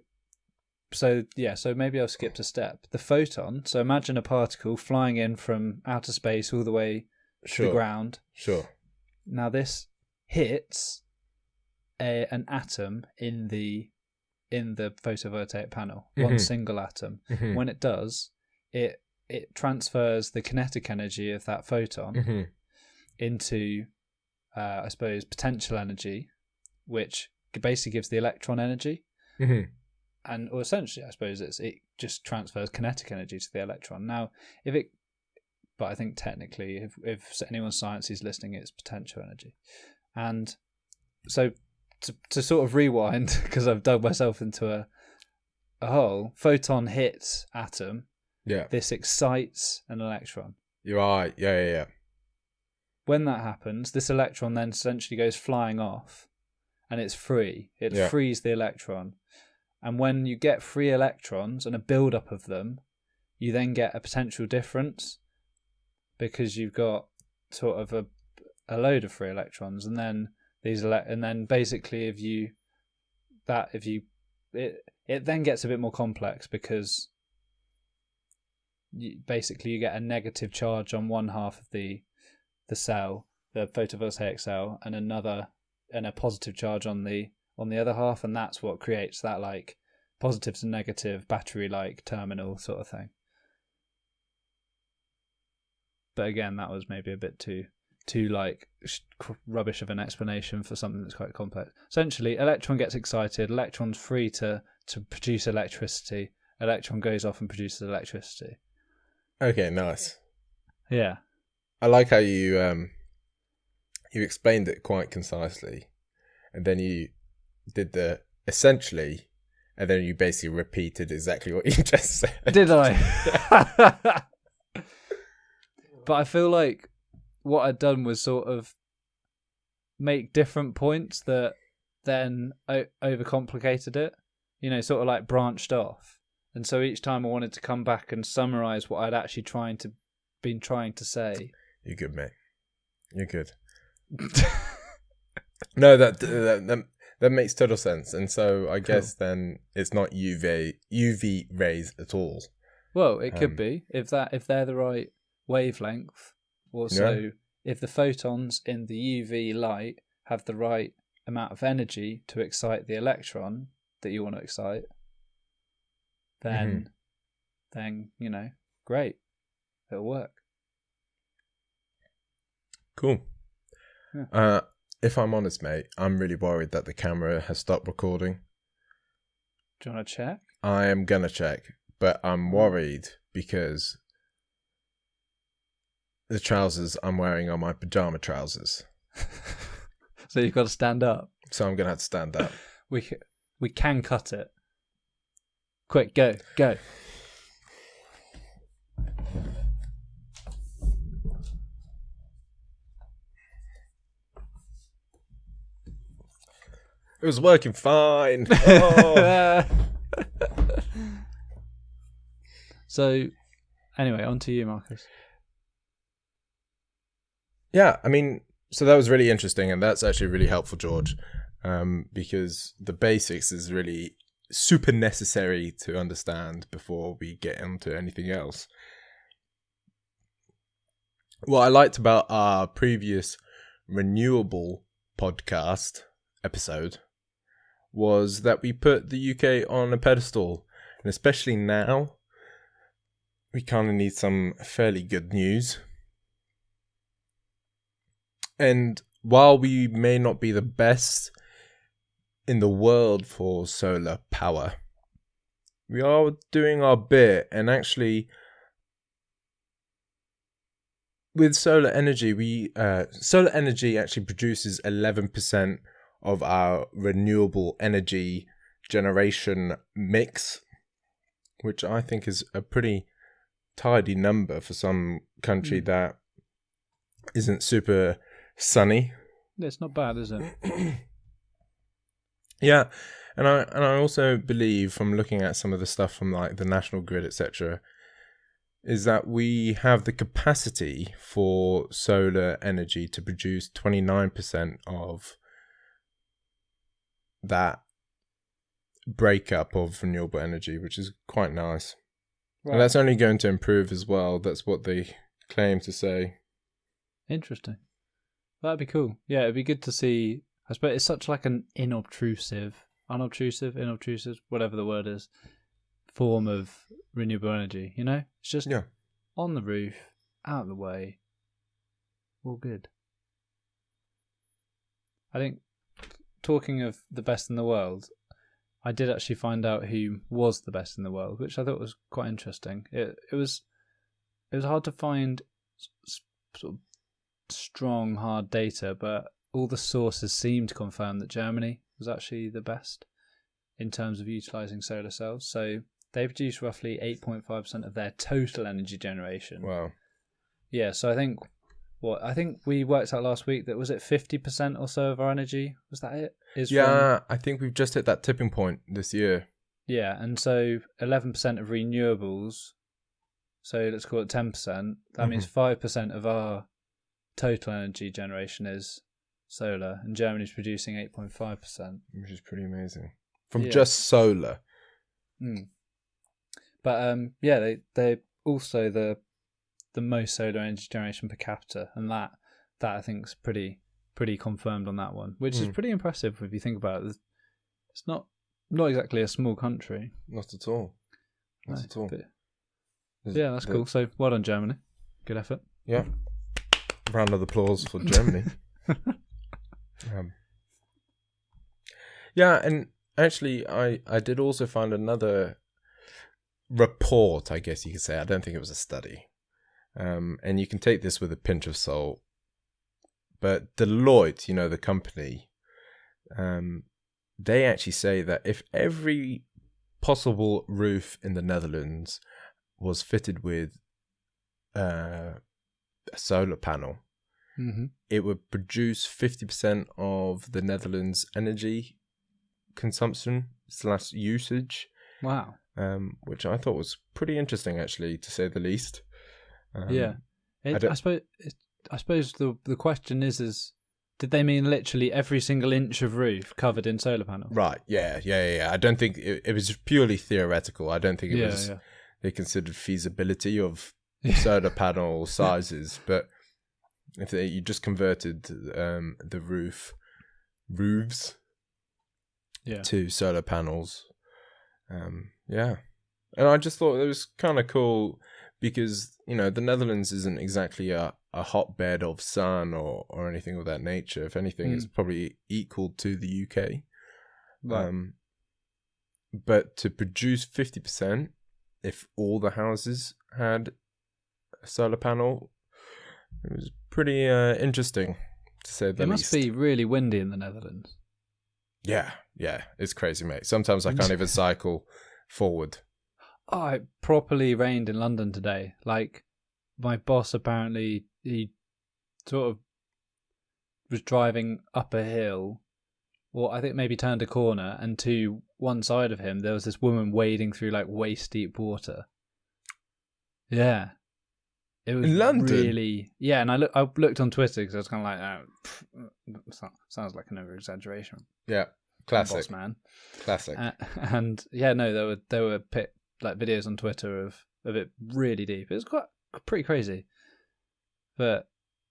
S2: maybe I'll skip a step. The photon, so imagine a particle flying in from outer space all the way to the ground.
S1: Sure.
S2: Now this hits an atom in the photovoltaic panel, one single atom.
S1: Mm-hmm.
S2: When it does, it transfers the kinetic energy of that photon into, I suppose, potential energy, which basically gives the electron energy.
S1: Mm-hmm.
S2: Or essentially, I suppose it just transfers kinetic energy to the electron. Now, but I think technically, if anyone's science is listening, it's potential energy. And so, to sort of rewind, because I've dug myself into a hole, photon hits atom.
S1: Yeah.
S2: This excites an electron.
S1: You're right. Yeah.
S2: When that happens, this electron then essentially goes flying off, and it's free. It frees the electron. And when you get free electrons and a build-up of them, you then get a potential difference, because you've got sort of a load of free electrons, and then basically it then gets a bit more complex, because you get a negative charge on one half of the cell, the photovoltaic cell, and a positive charge on the other half, and that's what creates that like positive to negative battery like terminal sort of thing. But again, that was maybe a bit too like rubbish of an explanation for something that's quite complex. Essentially, electron gets excited, electron's free to produce electricity, electron goes off and produces electricity.
S1: Okay, nice.
S2: Yeah.
S1: I like how you explained it quite concisely, and then you did the essentially, and then you basically repeated exactly what you just said.
S2: Did I? But I feel like what I'd done was sort of make different points that then overcomplicated it, sort of like branched off. And so each time I wanted to come back and summarize what I'd actually been trying to say.
S1: You're good, mate. You're good. No, that makes total sense. And so I guess then it's not UV rays at all.
S2: Well, it could be if they're the right wavelength. Also, if the photons in the UV light have the right amount of energy to excite the electron that you want to excite, then great, it'll work.
S1: Cool.
S2: Yeah.
S1: If I'm honest, mate, I'm really worried that the camera has stopped recording.
S2: Do you want to check?
S1: I am gonna check, but I'm worried because the trousers I'm wearing are my pajama trousers.
S2: So you've got to stand up.
S1: So I'm gonna have to stand up.
S2: We can cut it. Quick, go.
S1: It was working fine. Oh.
S2: So, anyway, on to you, Marcus.
S1: Yeah, I mean, so that was really interesting, and that's actually really helpful, George, because the basics is really super necessary to understand before we get into anything else. What I liked about our previous renewable podcast episode was that we put the UK on a pedestal, and especially now, we kind of need some fairly good news. And while we may not be the best in the world for solar power, we are doing our bit. And actually, with solar energy, solar energy actually produces 11% of our renewable energy generation mix, which I think is a pretty tidy number for some country that isn't super sunny.
S2: It's not bad, is it?
S1: Yeah, and I also believe, from looking at some of the stuff from like the national grid, etc., is that we have the capacity for solar energy to produce 29% of that breakup of renewable energy, which is quite nice. Right. And that's only going to improve as well. That's what they claim to say.
S2: Interesting. That'd be cool. Yeah, it'd be good to see. I suppose it's such like an unobtrusive, whatever the word is, form of renewable energy. You know, it's just on the roof, out of the way, all good. I think, talking of the best in the world, I did actually find out who was the best in the world, which I thought was quite interesting. It was hard to find sort of strong, hard data, but all the sources seem to confirm that Germany was actually the best in terms of utilising solar cells. So they produce roughly 8.5% of their total energy generation.
S1: Wow.
S2: Yeah, so I think we worked out last week that was it 50% or so of our energy? Was that it?
S1: I think we've just hit that tipping point this year.
S2: Yeah, and so 11% of renewables, so let's call it 10%. That means 5% of our total energy generation is solar, and Germany's producing 8.5%.
S1: Which is pretty amazing. From just solar.
S2: But they also the most solar energy generation per capita, and that I think is pretty confirmed on that one, which is pretty impressive if you think about it. It's not exactly a small country.
S1: Not at all. Not at all.
S2: But, yeah, that's cool. So well done, Germany. Good effort.
S1: Yeah. Round of applause for Germany. Yeah, and actually I did also find another report, I guess you could say. I don't think it was a study. And you can take this with a pinch of salt. But Deloitte, the company, they actually say that if every possible roof in the Netherlands was fitted with a solar panel, it would produce 50% of the Netherlands' energy consumption / usage.
S2: Wow.
S1: which I thought was pretty interesting, actually, to say the least.
S2: I suppose the question is did they mean literally every single inch of roof covered in solar panels?
S1: Right. Yeah. I don't think it was purely theoretical. I don't think it was. They considered feasibility of solar panel sizes, but if you just converted the roofs to solar panels, and I just thought it was kind of cool because the Netherlands isn't exactly a hotbed of sun or anything of that nature. If anything, it's probably equal to the UK. Right. But to produce 50%, if all the houses had a solar panel, it was pretty interesting, to say the least.
S2: It must be really windy in the Netherlands.
S1: Yeah, it's crazy, mate. Sometimes I can't even cycle forward.
S2: Oh, it properly rained in London today. Like, my boss apparently, he sort of was driving up a hill, or I think maybe turned a corner, and to one side of him there was this woman wading through like waist deep water. Yeah, it was
S1: in London.
S2: Really, yeah. And I looked on Twitter because I was kind of like, sounds like an over exaggeration.
S1: Yeah, classic,
S2: boss man,
S1: classic.
S2: And yeah, no, there were videos on Twitter of it really deep. It was pretty crazy. But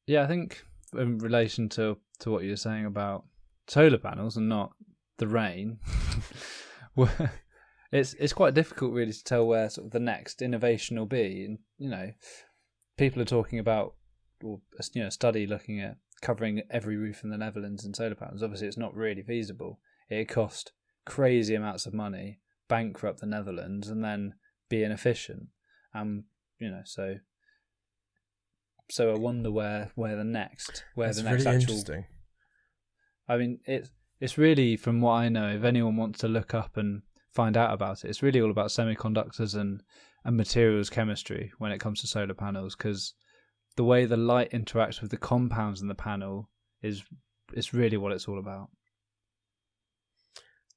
S2: yeah, I think in relation to what you were saying about solar panels and not the rain, it's quite difficult really to tell where sort of the next innovation will be. And people are talking about, or a study looking at covering every roof in the Netherlands in solar panels. Obviously, it's not really feasible. It cost crazy amounts of money, bankrupt the Netherlands, and then be inefficient. So I wonder where the next
S1: That's
S2: the next
S1: really
S2: actual.
S1: Interesting.
S2: I mean, it's really, from what I know, if anyone wants to look up and find out about it, it's really all about semiconductors and materials chemistry when it comes to solar panels, because the way the light interacts with the compounds in the panel is really what it's all about.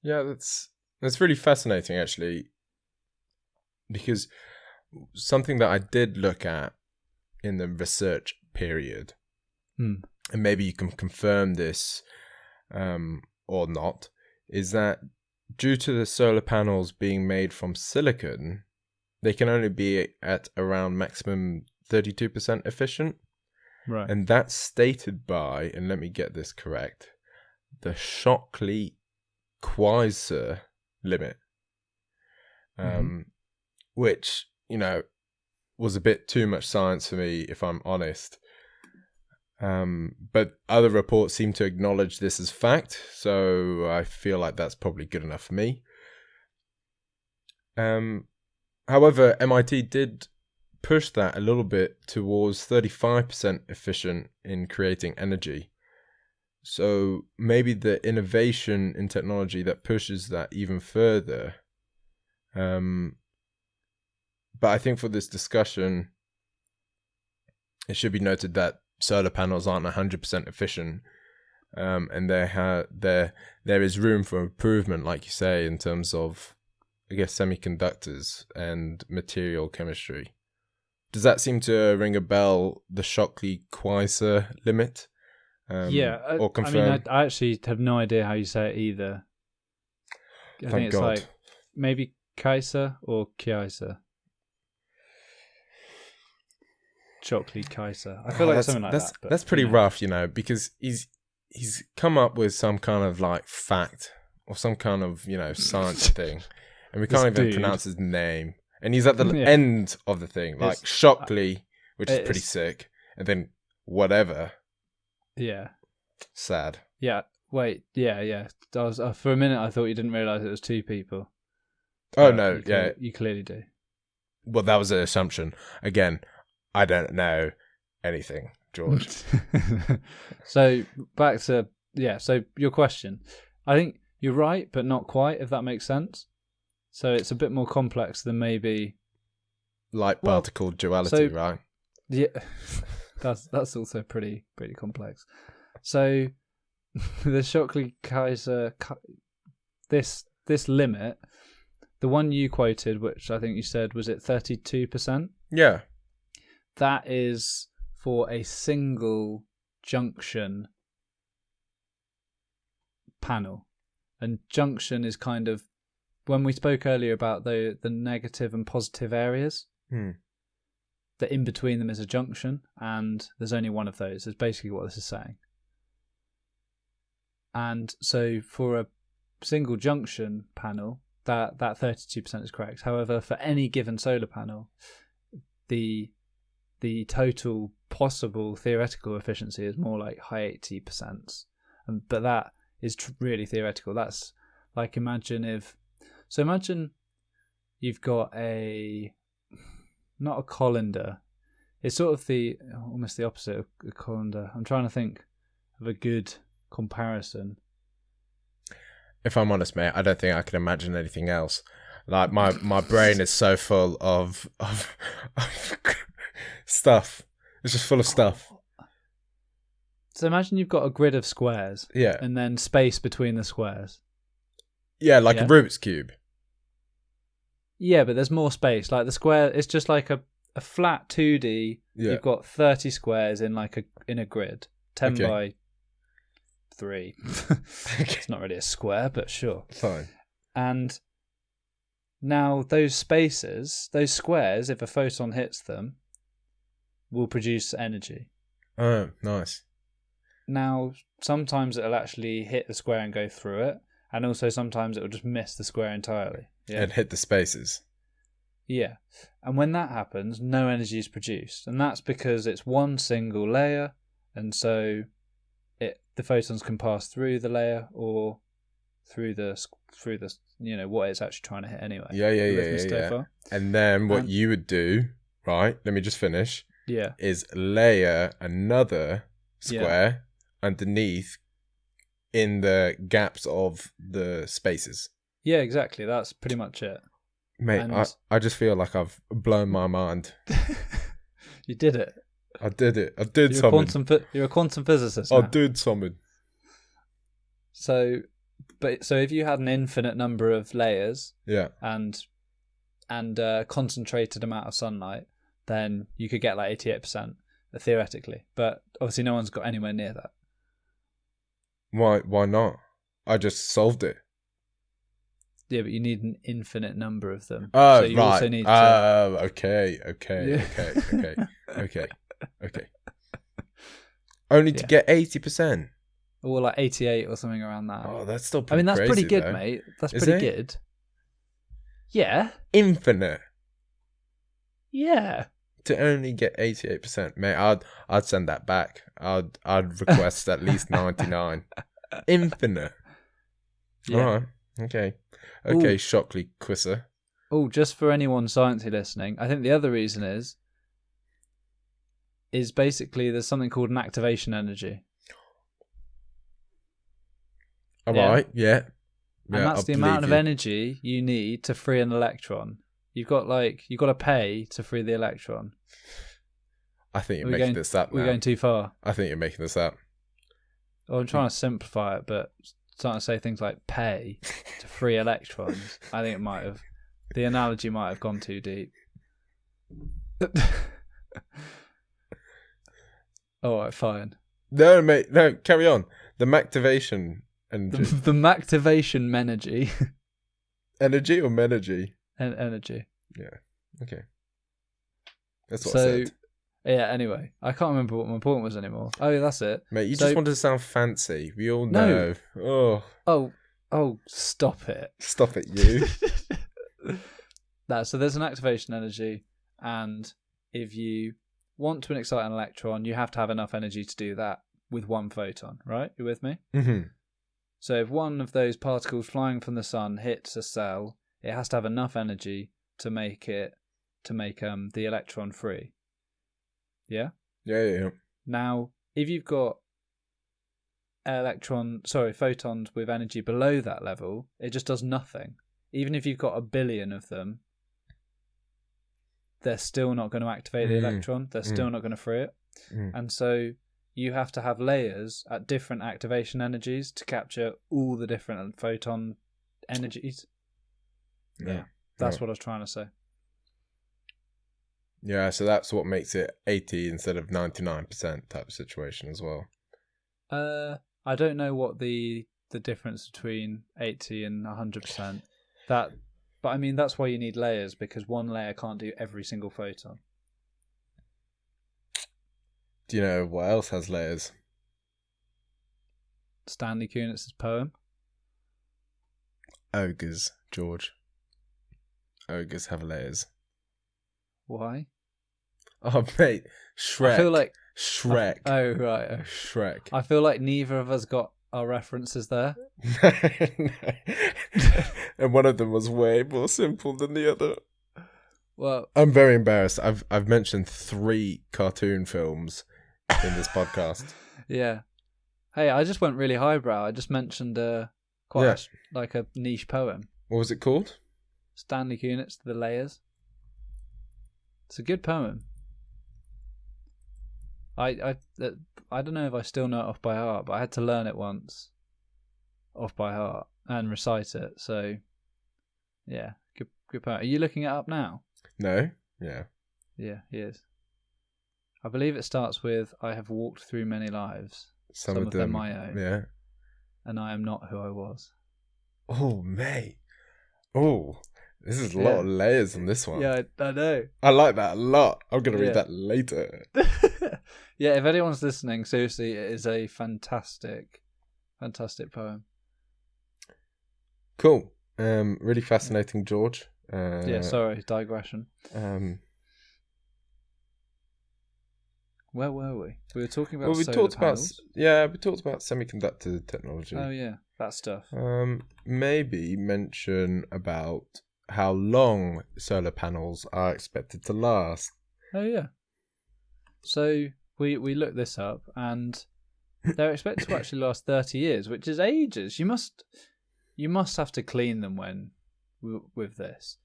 S1: Yeah, that's really fascinating, actually, because something that I did look at in the research period, and maybe you can confirm this or not, is that due to the solar panels being made from silicon, they can only be at around maximum 32% efficient.
S2: Right.
S1: And that's stated by, and let me get this correct, the Shockley-Queisser limit, which, was a bit too much science for me, if I'm honest. But other reports seem to acknowledge this as fact, so I feel like that's probably good enough for me. However, MIT did push that a little bit towards 35% efficient in creating energy. So maybe the innovation in technology that pushes that even further. But I think for this discussion, it should be noted that solar panels aren't 100% efficient, and there is room for improvement, like you say, in terms of, I guess, semiconductors and material chemistry. Does that seem to ring a bell, the Shockley-Queisser limit? Or confirm?
S2: I mean, I actually have no idea how you say it either. I think it's like maybe Kaiser or Kaiser. Shockley-Queisser. I feel like something like that. But,
S1: that's pretty rough, because he's come up with some kind of like fact or some kind of science thing, and we can't even pronounce his name. And he's at the end of the thing, like Shockley, which is pretty sick, and then whatever.
S2: Yeah.
S1: Sad.
S2: Yeah. Wait. Yeah. I was, for a minute, I thought you didn't realise it was two people.
S1: Oh no!
S2: You clearly do.
S1: Well, that was an assumption. Again, I don't know anything, George.
S2: So back to So your question, I think you're right, but not quite. If that makes sense. So it's a bit more complex than maybe
S1: light particle duality, right?
S2: Yeah, that's also pretty complex. So the Shockley-Queisser, this limit, the one you quoted, which I think you said, was it 32%?
S1: Yeah.
S2: That is for a single junction panel. And junction is kind of, when we spoke earlier about the negative and positive areas, that in between them is a junction, and there's only one of those. Is basically what this is saying. And so for a single junction panel, that 32% is correct. However, for any given solar panel, the total possible theoretical efficiency is more like high 80%. But that is really theoretical. That's like, imagine you've got not a colander. It's sort of almost the opposite of a colander. I'm trying to think of a good comparison.
S1: If I'm honest, mate, I don't think I can imagine anything else. Like my brain is so full of stuff. It's just full of stuff.
S2: So imagine you've got a grid of squares.
S1: Yeah.
S2: And then space between the squares.
S1: Yeah, like a Rubik's Cube.
S2: Yeah, but there's more space. Like the square, it's just like a flat 2D. Yeah. You've got 30 squares in a grid. 10 by 3. It's not really a square, but sure.
S1: Fine.
S2: And now those spaces, those squares, if a photon hits them, will produce energy.
S1: Oh, nice.
S2: Now, sometimes it'll actually hit the square and go through it, and also sometimes it'll just miss the square entirely. Yeah.
S1: And hit the spaces.
S2: Yeah. And when that happens, no energy is produced. And that's because it's one single layer, and so the photons can pass through the layer or through the what it's actually trying to hit anyway.
S1: Yeah. And then what you would do, right? Let me just finish.
S2: Yeah.
S1: Is layer another square underneath in the gaps of the spaces.
S2: Yeah, exactly. That's pretty much it.
S1: Mate, I just feel like I've blown my mind.
S2: You did it.
S1: I did it. I did something.
S2: You're a quantum physicist
S1: I
S2: now.
S1: did something.
S2: So if you had an infinite number of layers, and a concentrated amount of sunlight, then you could get like 88% theoretically. But obviously, no one's got anywhere near that.
S1: Why not? I just solved it.
S2: Yeah, but you need an infinite number of them.
S1: Oh,
S2: so you
S1: right.
S2: Also need
S1: okay. Only to get 80%.
S2: Or like 88 or something around that.
S1: Oh, that's still pretty
S2: that's
S1: crazy,
S2: pretty good,
S1: though.
S2: mate. That's pretty good. Yeah.
S1: Infinite.
S2: Yeah.
S1: To only get 88%. Mate, I'd send that back. I'd request at least 99. Infinite.
S2: Yeah.
S1: All right. Okay. Okay, Shockley Quisser.
S2: Oh, just for anyone sciencey listening, I think the other reason is basically there's something called an activation energy.
S1: All right, yeah.
S2: And that's the amount of energy you need to free an electron. You've got to pay to free the electron.
S1: I think you're making this up now.
S2: We're going too far.
S1: I think you're making this up.
S2: Well, I'm trying to simplify it, but starting to say things like pay to free electrons, I think the analogy might have gone too deep. All right, fine.
S1: No, mate, no, carry on. The Mactivation energy.
S2: The Mactivation energy.
S1: Energy or menergy?
S2: Energy.
S1: Yeah, okay. That's what I said.
S2: Yeah, anyway, I can't remember what my point was anymore. Oh, that's it.
S1: Mate, you just wanted to sound fancy. We all know. No.
S2: Oh, stop it.
S1: Stop it, you.
S2: So there's an activation energy, and if you want to excite an electron, you have to have enough energy to do that with one photon, right? You with me?
S1: Mm-hmm.
S2: So if one of those particles flying from the sun hits a cell, it has to have enough energy to make the electron free. Yeah?
S1: Yeah.
S2: Now, if you've got photons with energy below that level, it just does nothing. Even if you've got 1 billion of them, they're still not going to activate the electron. They're still not going to free it. And so you have to have layers at different activation energies to capture all the different photon energies. Yeah. That's what I was trying to say.
S1: Yeah, so that's what makes it 80 instead of 99% type of situation as well.
S2: I don't know what the difference between 80 and 100%. But I mean, that's why you need layers, because one layer can't do every single photon.
S1: Do you know what else has layers?
S2: Stanley Kunitz's poem.
S1: Ogres, George. Ogres have layers.
S2: Why?
S1: Oh, mate. Shrek.
S2: I feel like
S1: Shrek.
S2: Oh, right. Oh.
S1: Shrek.
S2: I feel like neither of us got our references there.
S1: And one of them was way more simple than the other.
S2: Well,
S1: I'm very embarrassed. I've mentioned 3 cartoon films in this podcast.
S2: Yeah. Hey, I just went really highbrow. I just mentioned quite like a niche poem.
S1: What was it called?
S2: Stanley Kunitz, The Layers. It's a good poem. I don't know if I still know it off by heart, but I had to learn it once off by heart and recite it. So, yeah, good poem. Are you looking it up now?
S1: No. Yeah.
S2: Yeah, he is. I believe it starts with, I have walked through many lives, some of them my own.
S1: Yeah.
S2: And I am not who I was.
S1: Oh, mate. Oh, this is a lot of layers on this one.
S2: Yeah, I know.
S1: I like that a lot. I'm going to read that later.
S2: Yeah, if anyone's listening, seriously, it is a fantastic poem.
S1: Cool. Really fascinating, George.
S2: Sorry, digression. Where were we? We were talking about
S1: we
S2: solar panels.
S1: we talked about semiconductor technology.
S2: Oh yeah, that stuff.
S1: Maybe mention about how long solar panels are expected to last.
S2: Oh yeah. So we looked this up, and they're expected to actually last 30 years, which is ages. You must have to clean them with this.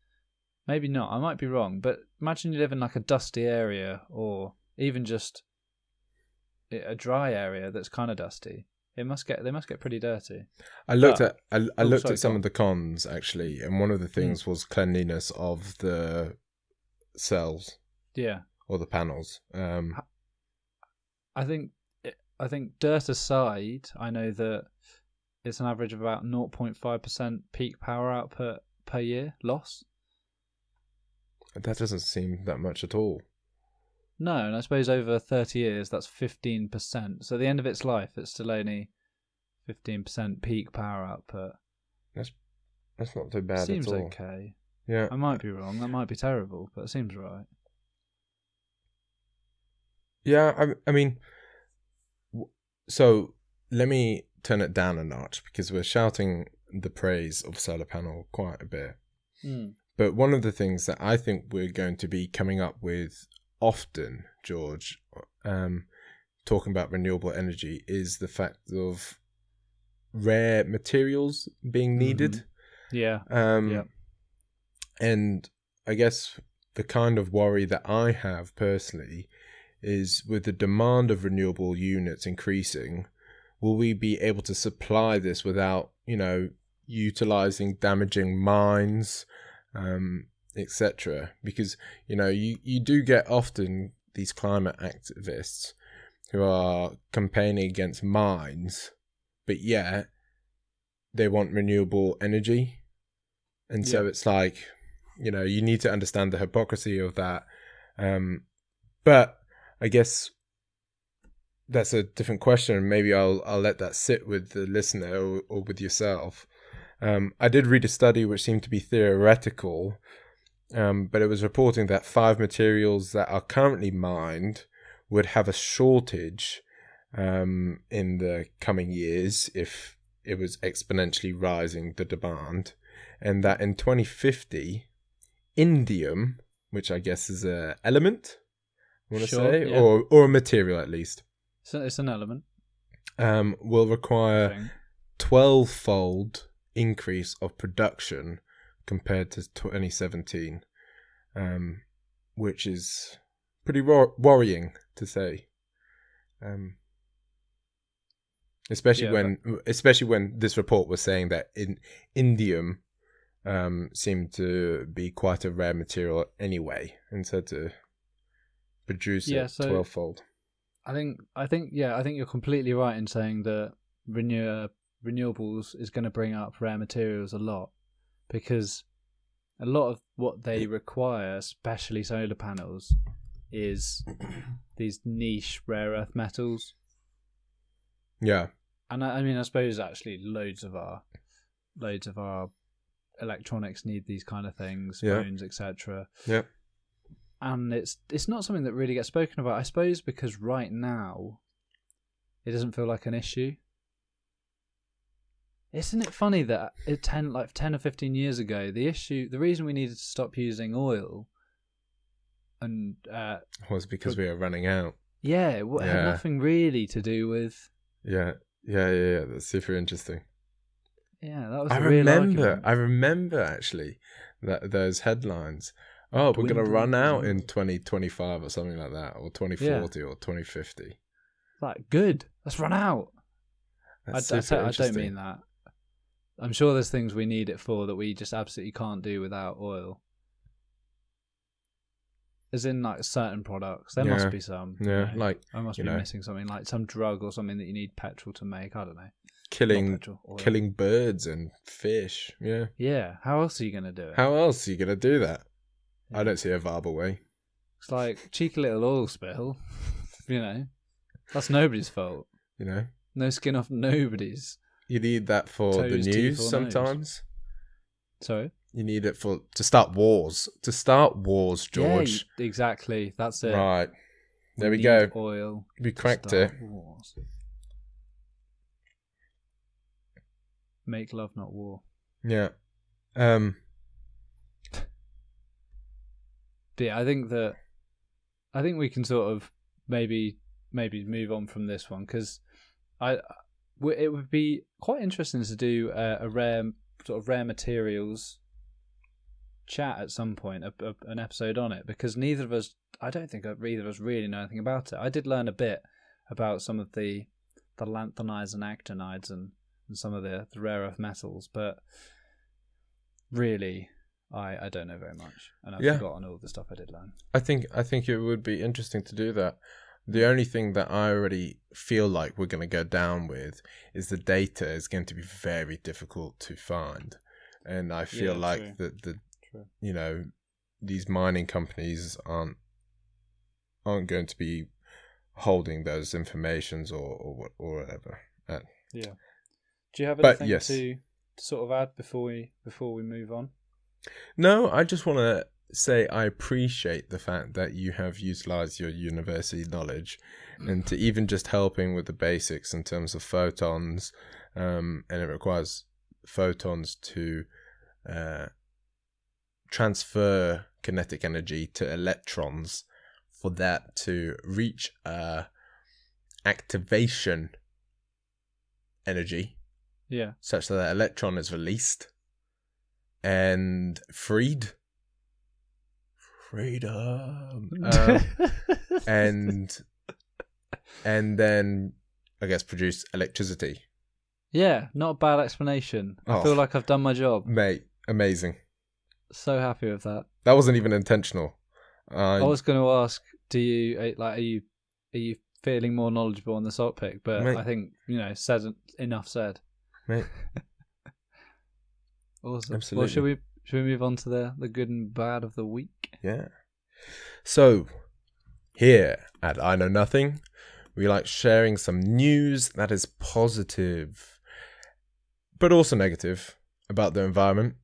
S2: Maybe not. I might be wrong, but imagine you live in like a dusty area, or even just a dry area that's kind of dusty. They must get pretty dirty.
S1: I looked at some of the cons actually, and one of the things was cleanliness of the cells.
S2: Yeah.
S1: Or the panels.
S2: I think dirt aside, I know that it's an average of about 0.5% peak power output per year loss.
S1: That doesn't seem that much at all.
S2: No, and I suppose over 30 years, that's 15%. So at the end of its life, it's still only 15% peak power output.
S1: That's not too bad
S2: seems
S1: at all.
S2: Seems okay.
S1: Yeah.
S2: I might be wrong. That might be terrible, but it seems right.
S1: Yeah, I mean, so let me turn it down a notch, because we're shouting the praise of solar panel quite a bit. But one of the things that I think we're going to be coming up with often, George, talking about renewable energy, is the fact of rare materials being needed.
S2: Yeah.
S1: And I guess the kind of worry that I have personally is, with the demand of renewable units increasing, will we be able to supply this without, utilizing damaging mines, etc.? Because, you do get often these climate activists who are campaigning against mines, but yet they want renewable energy. And so it's like, you need to understand the hypocrisy of that. But I guess that's a different question. Maybe I'll let that sit with the listener or with yourself. I did read a study which seemed to be theoretical, but it was reporting that 5 materials that are currently mined would have a shortage in the coming years if it was exponentially rising the demand, and that in 2050, indium, which I guess is an element, or a material at least.
S2: So it's an element.
S1: Will require 12-fold increase of production compared to 2017, which is pretty worrying to say. Especially when this report was saying that indium seem to be quite a rare material anyway, instead to produce it 12-fold.
S2: I think you're completely right in saying that renewables is going to bring up rare materials a lot, because a lot of what they require, especially solar panels, is these niche rare earth metals.
S1: Yeah.
S2: And I suppose actually loads of our electronics need these kind of things, phones, etc.
S1: Yeah.
S2: And it's not something that really gets spoken about, I suppose, because right now it doesn't feel like an issue. Isn't it funny that 10 or 15 years ago, the reason we needed to stop using oil and
S1: was because we were running out.
S2: Yeah, it had nothing really to do with.
S1: Yeah. That's super interesting.
S2: Yeah, that was.
S1: I remember actually that those headlines. Oh, we're gonna run out in 2025 or something like that, or 2040 or 2050.
S2: Like, good. Let's run out. I don't mean that. I'm sure there's things we need it for that we just absolutely can't do without oil. As in, like, certain products. There must be some.
S1: Yeah, like...
S2: I must be missing something, like some drug or something that you need petrol to make. I don't know.
S1: Killing birds and fish. Yeah.
S2: Yeah. How else are you going to do it?
S1: How else are you going to do that? Yeah. I don't see a viable way.
S2: It's like, cheeky little oil spill. That's nobody's fault. No skin off nobody's.
S1: You need that for the news sometimes.
S2: Sorry?
S1: You need it to start wars. To start wars, George.
S2: Yeah, exactly. That's it.
S1: Right. There we go.
S2: Oil.
S1: We cracked it.
S2: Wars. Make love, not war.
S1: Yeah.
S2: But yeah, I think we can sort of maybe move on from this one, because it would be quite interesting to do a rare materials chat at some point, an episode on it, because I don't think either of us really know anything about it. I did learn a bit about some of the lanthanides and actinides and some of the rare earth metals, but really I don't know very much, and I've forgotten all the stuff I did learn.
S1: I think it would be interesting to do that. The only thing that I already feel like we're going to go down with is the data is going to be very difficult to find. And I feel like these mining companies aren't going to be holding those informations or whatever.
S2: Yeah. Do you have anything to sort of add before we move on?
S1: No, I just want to say I appreciate the fact that you have utilized your university knowledge and to even just helping with the basics in terms of photons, and it requires photons to transfer kinetic energy to electrons for that to reach activation energy, such that the electron is released and freedom, and then I guess produce electricity.
S2: Yeah, not a bad explanation. I feel like I've done my job,
S1: mate. Amazing.
S2: So happy with that.
S1: That wasn't even intentional.
S2: I was going to ask, are you feeling more knowledgeable on the salt pick? But mate, I think enough said.
S1: Mate.
S2: Awesome.
S1: Absolutely.
S2: Well, should we move on to the good and bad of the week?
S1: Yeah. So, here at I Know Nothing, we like sharing some news that is positive, but also negative about the environment.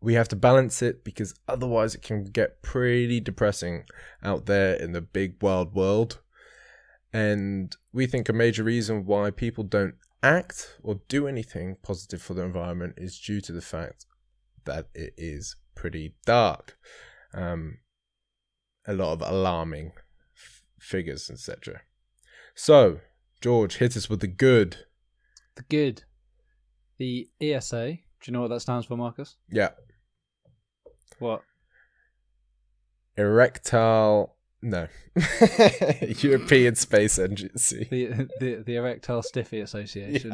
S1: We have to balance it because otherwise it can get pretty depressing out there in the big wild world. And we think a major reason why people don't act or do anything positive for the environment is due to the fact that it is pretty dark. A lot of alarming figures, etc. So, George, hit us with the good.
S2: The good. The ESA. Do you know what that stands for, Marcus?
S1: Yeah.
S2: What?
S1: Erectile... No. European Space Agency.
S2: The Erectile Stiffy Association.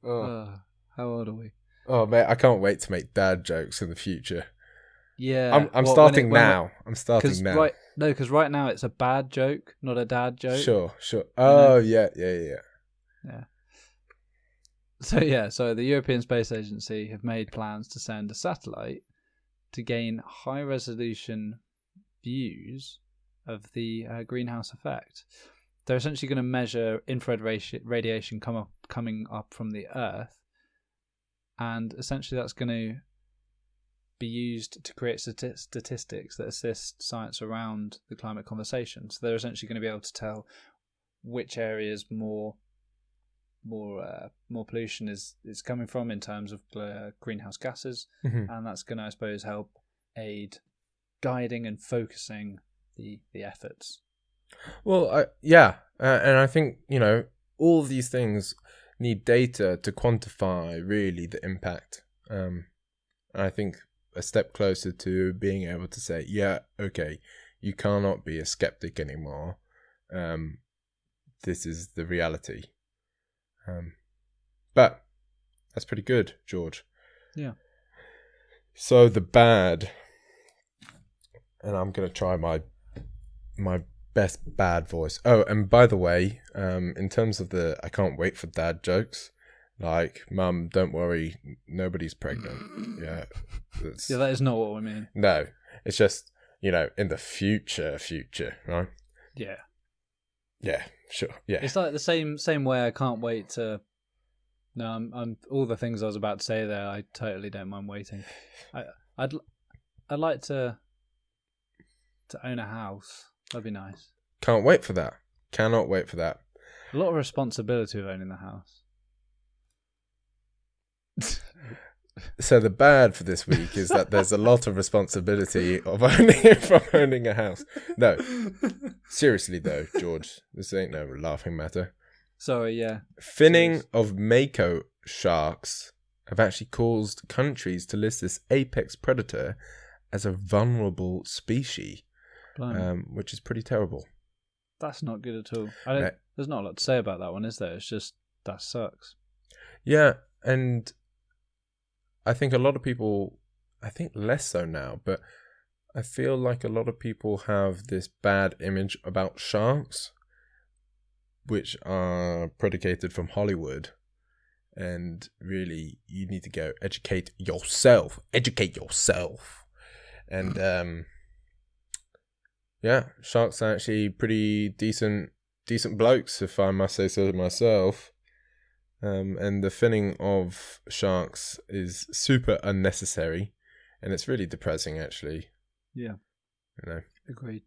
S1: Yeah.
S2: How old are we?
S1: Oh mate, I can't wait to make dad jokes in the future.
S2: Yeah,
S1: I'm starting now. I'm starting
S2: Cause
S1: now.
S2: because right now it's a bad joke, not a dad joke.
S1: Sure. Oh yeah.
S2: Yeah. So the European Space Agency have made plans to send a satellite to gain high-resolution views of the greenhouse effect. They're essentially going to measure infrared radiation coming up from the Earth, and essentially that's going to be used to create statistics that assist science around the climate conversation. So they're essentially going to be able to tell which areas more pollution is coming from in terms of greenhouse gases, and that's going to, I suppose, help aid guiding and focusing the efforts.
S1: Well, and I think all of these things need data to quantify really the impact. And I think a step closer to being able to say, yeah, okay, you cannot be a skeptic anymore. This is the reality. But that's pretty good, George.
S2: Yeah.
S1: So the bad, and I'm going to try my best bad voice. Oh, and by the way, in terms of I can't wait for dad jokes, like, Mum, don't worry, nobody's pregnant. Yeah.
S2: Yeah, that is not what we mean.
S1: No, it's just, in the future, right?
S2: Yeah.
S1: Yeah, sure. Yeah.
S2: It's like the same way I can't wait to. No, I'm all the things I was about to say there. I totally don't mind waiting. I'd like to own a house. That'd be nice.
S1: Can't wait for that. Cannot wait for that.
S2: A lot of responsibility of owning the house.
S1: So the bad for this week is that there's a lot of responsibility of owning a house. No, seriously though, George, this ain't no laughing matter.
S2: Sorry, yeah.
S1: Finning of Mako sharks have actually caused countries to list this apex predator as a vulnerable species, which is pretty terrible.
S2: That's not good at all. There's not a lot to say about that one, is there? It's just, that sucks.
S1: Yeah, and I think a lot of people, I think less so now, but I feel like a lot of people have this bad image about sharks, which are predicated from Hollywood. And really, you need to go educate yourself. And sharks are actually pretty decent blokes, if I must say so myself. And the finning of sharks is super unnecessary, and it's really depressing, actually.
S2: Yeah. Agreed.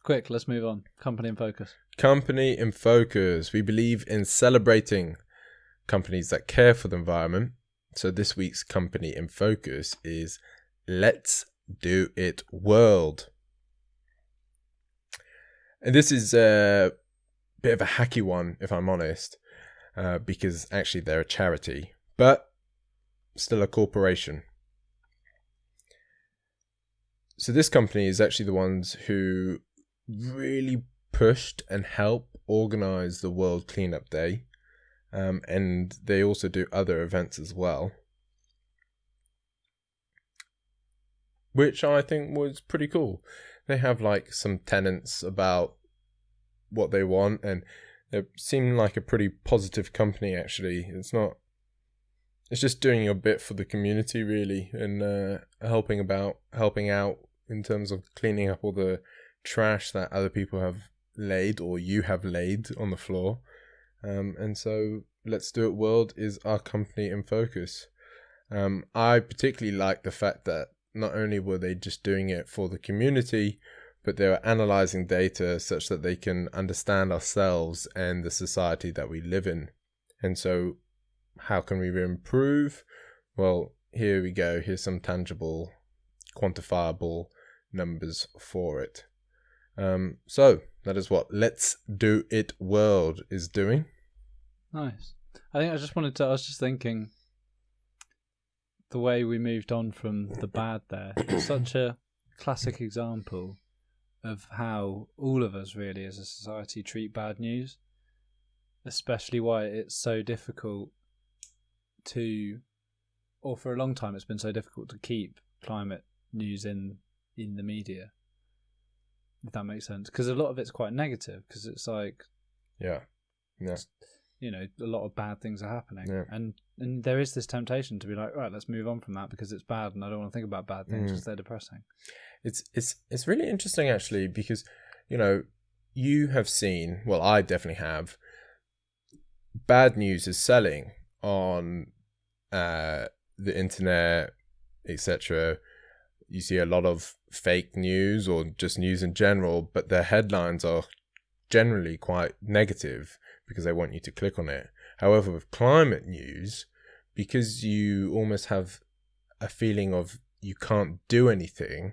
S2: Quick, let's move on. Company in focus.
S1: Company in focus. We believe in celebrating companies that care for the environment. So this week's company in focus is Let's Do It World. And this is a bit of a hacky one, if I'm honest. Because actually they're a charity, but still a corporation. So this company is actually the ones who really pushed and helped organize the World Cleanup Day, and they also do other events as well, which I think was pretty cool. They have like some tenets about what they want, and they seem like a pretty positive company, actually. It's just doing your bit for the community, really, and helping out in terms of cleaning up all the trash that other people have laid or you have laid on the floor. And so Let's Do It World is our company in focus. I particularly like the fact that not only were they just doing it for the community, but they were analysing data such that they can understand ourselves and the society that we live in. And so how can we improve? Well, here we go. Here's some tangible, quantifiable numbers for it. So that is what Let's Do It World is doing.
S2: Nice. I was just thinking the way we moved on from the bad there. It's such a classic example of how all of us really as a society treat bad news, especially why it's so difficult to, or for a long time, it's been so difficult to keep climate news in the media. If that makes sense, because a lot of it's quite negative. Because it's like,
S1: yeah,
S2: you know, a lot of bad things are happening,
S1: yeah.
S2: and there is this temptation to be like, right, let's move on from that because it's bad, and I don't want to think about bad things because they're depressing.
S1: It's really interesting actually, because you know, you have seen, well, I definitely have. Bad news is selling on the internet, etc. You see a lot of fake news or just news in general, but their headlines are generally quite negative because they want you to click on it. However, with climate news, because you almost have a feeling of you can't do anything,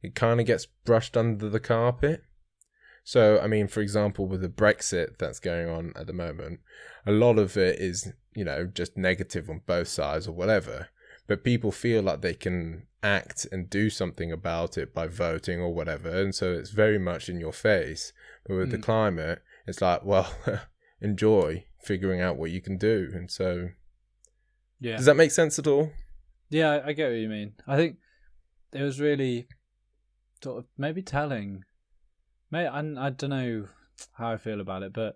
S1: it kind of gets brushed under the carpet. So, I mean, for example, with the Brexit that's going on at the moment, a lot of it is, you know, just negative on both sides or whatever. But people feel like they can act and do something about it by voting or whatever. And so it's very much in your face. But with the climate, it's like, well, enjoy figuring out what you can do. And so,
S2: yeah.
S1: Does that make sense at all?
S2: Yeah, I get what you mean. I think it was really sort of maybe telling. I don't know how I feel about it, but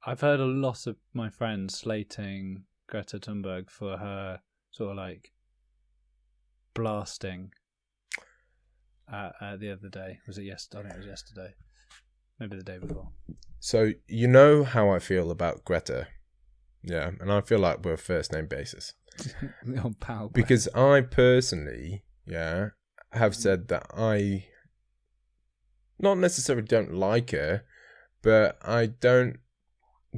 S2: I've heard a lot of my friends slating Greta Thunberg for her sort of like blasting the other day. Was it yesterday? I think it was yesterday. Maybe the day before.
S1: So you know how I feel about Greta. Yeah, and I feel like we're a first name basis.
S2: On pal.
S1: Because I personally, have said that I not necessarily don't like her, but I don't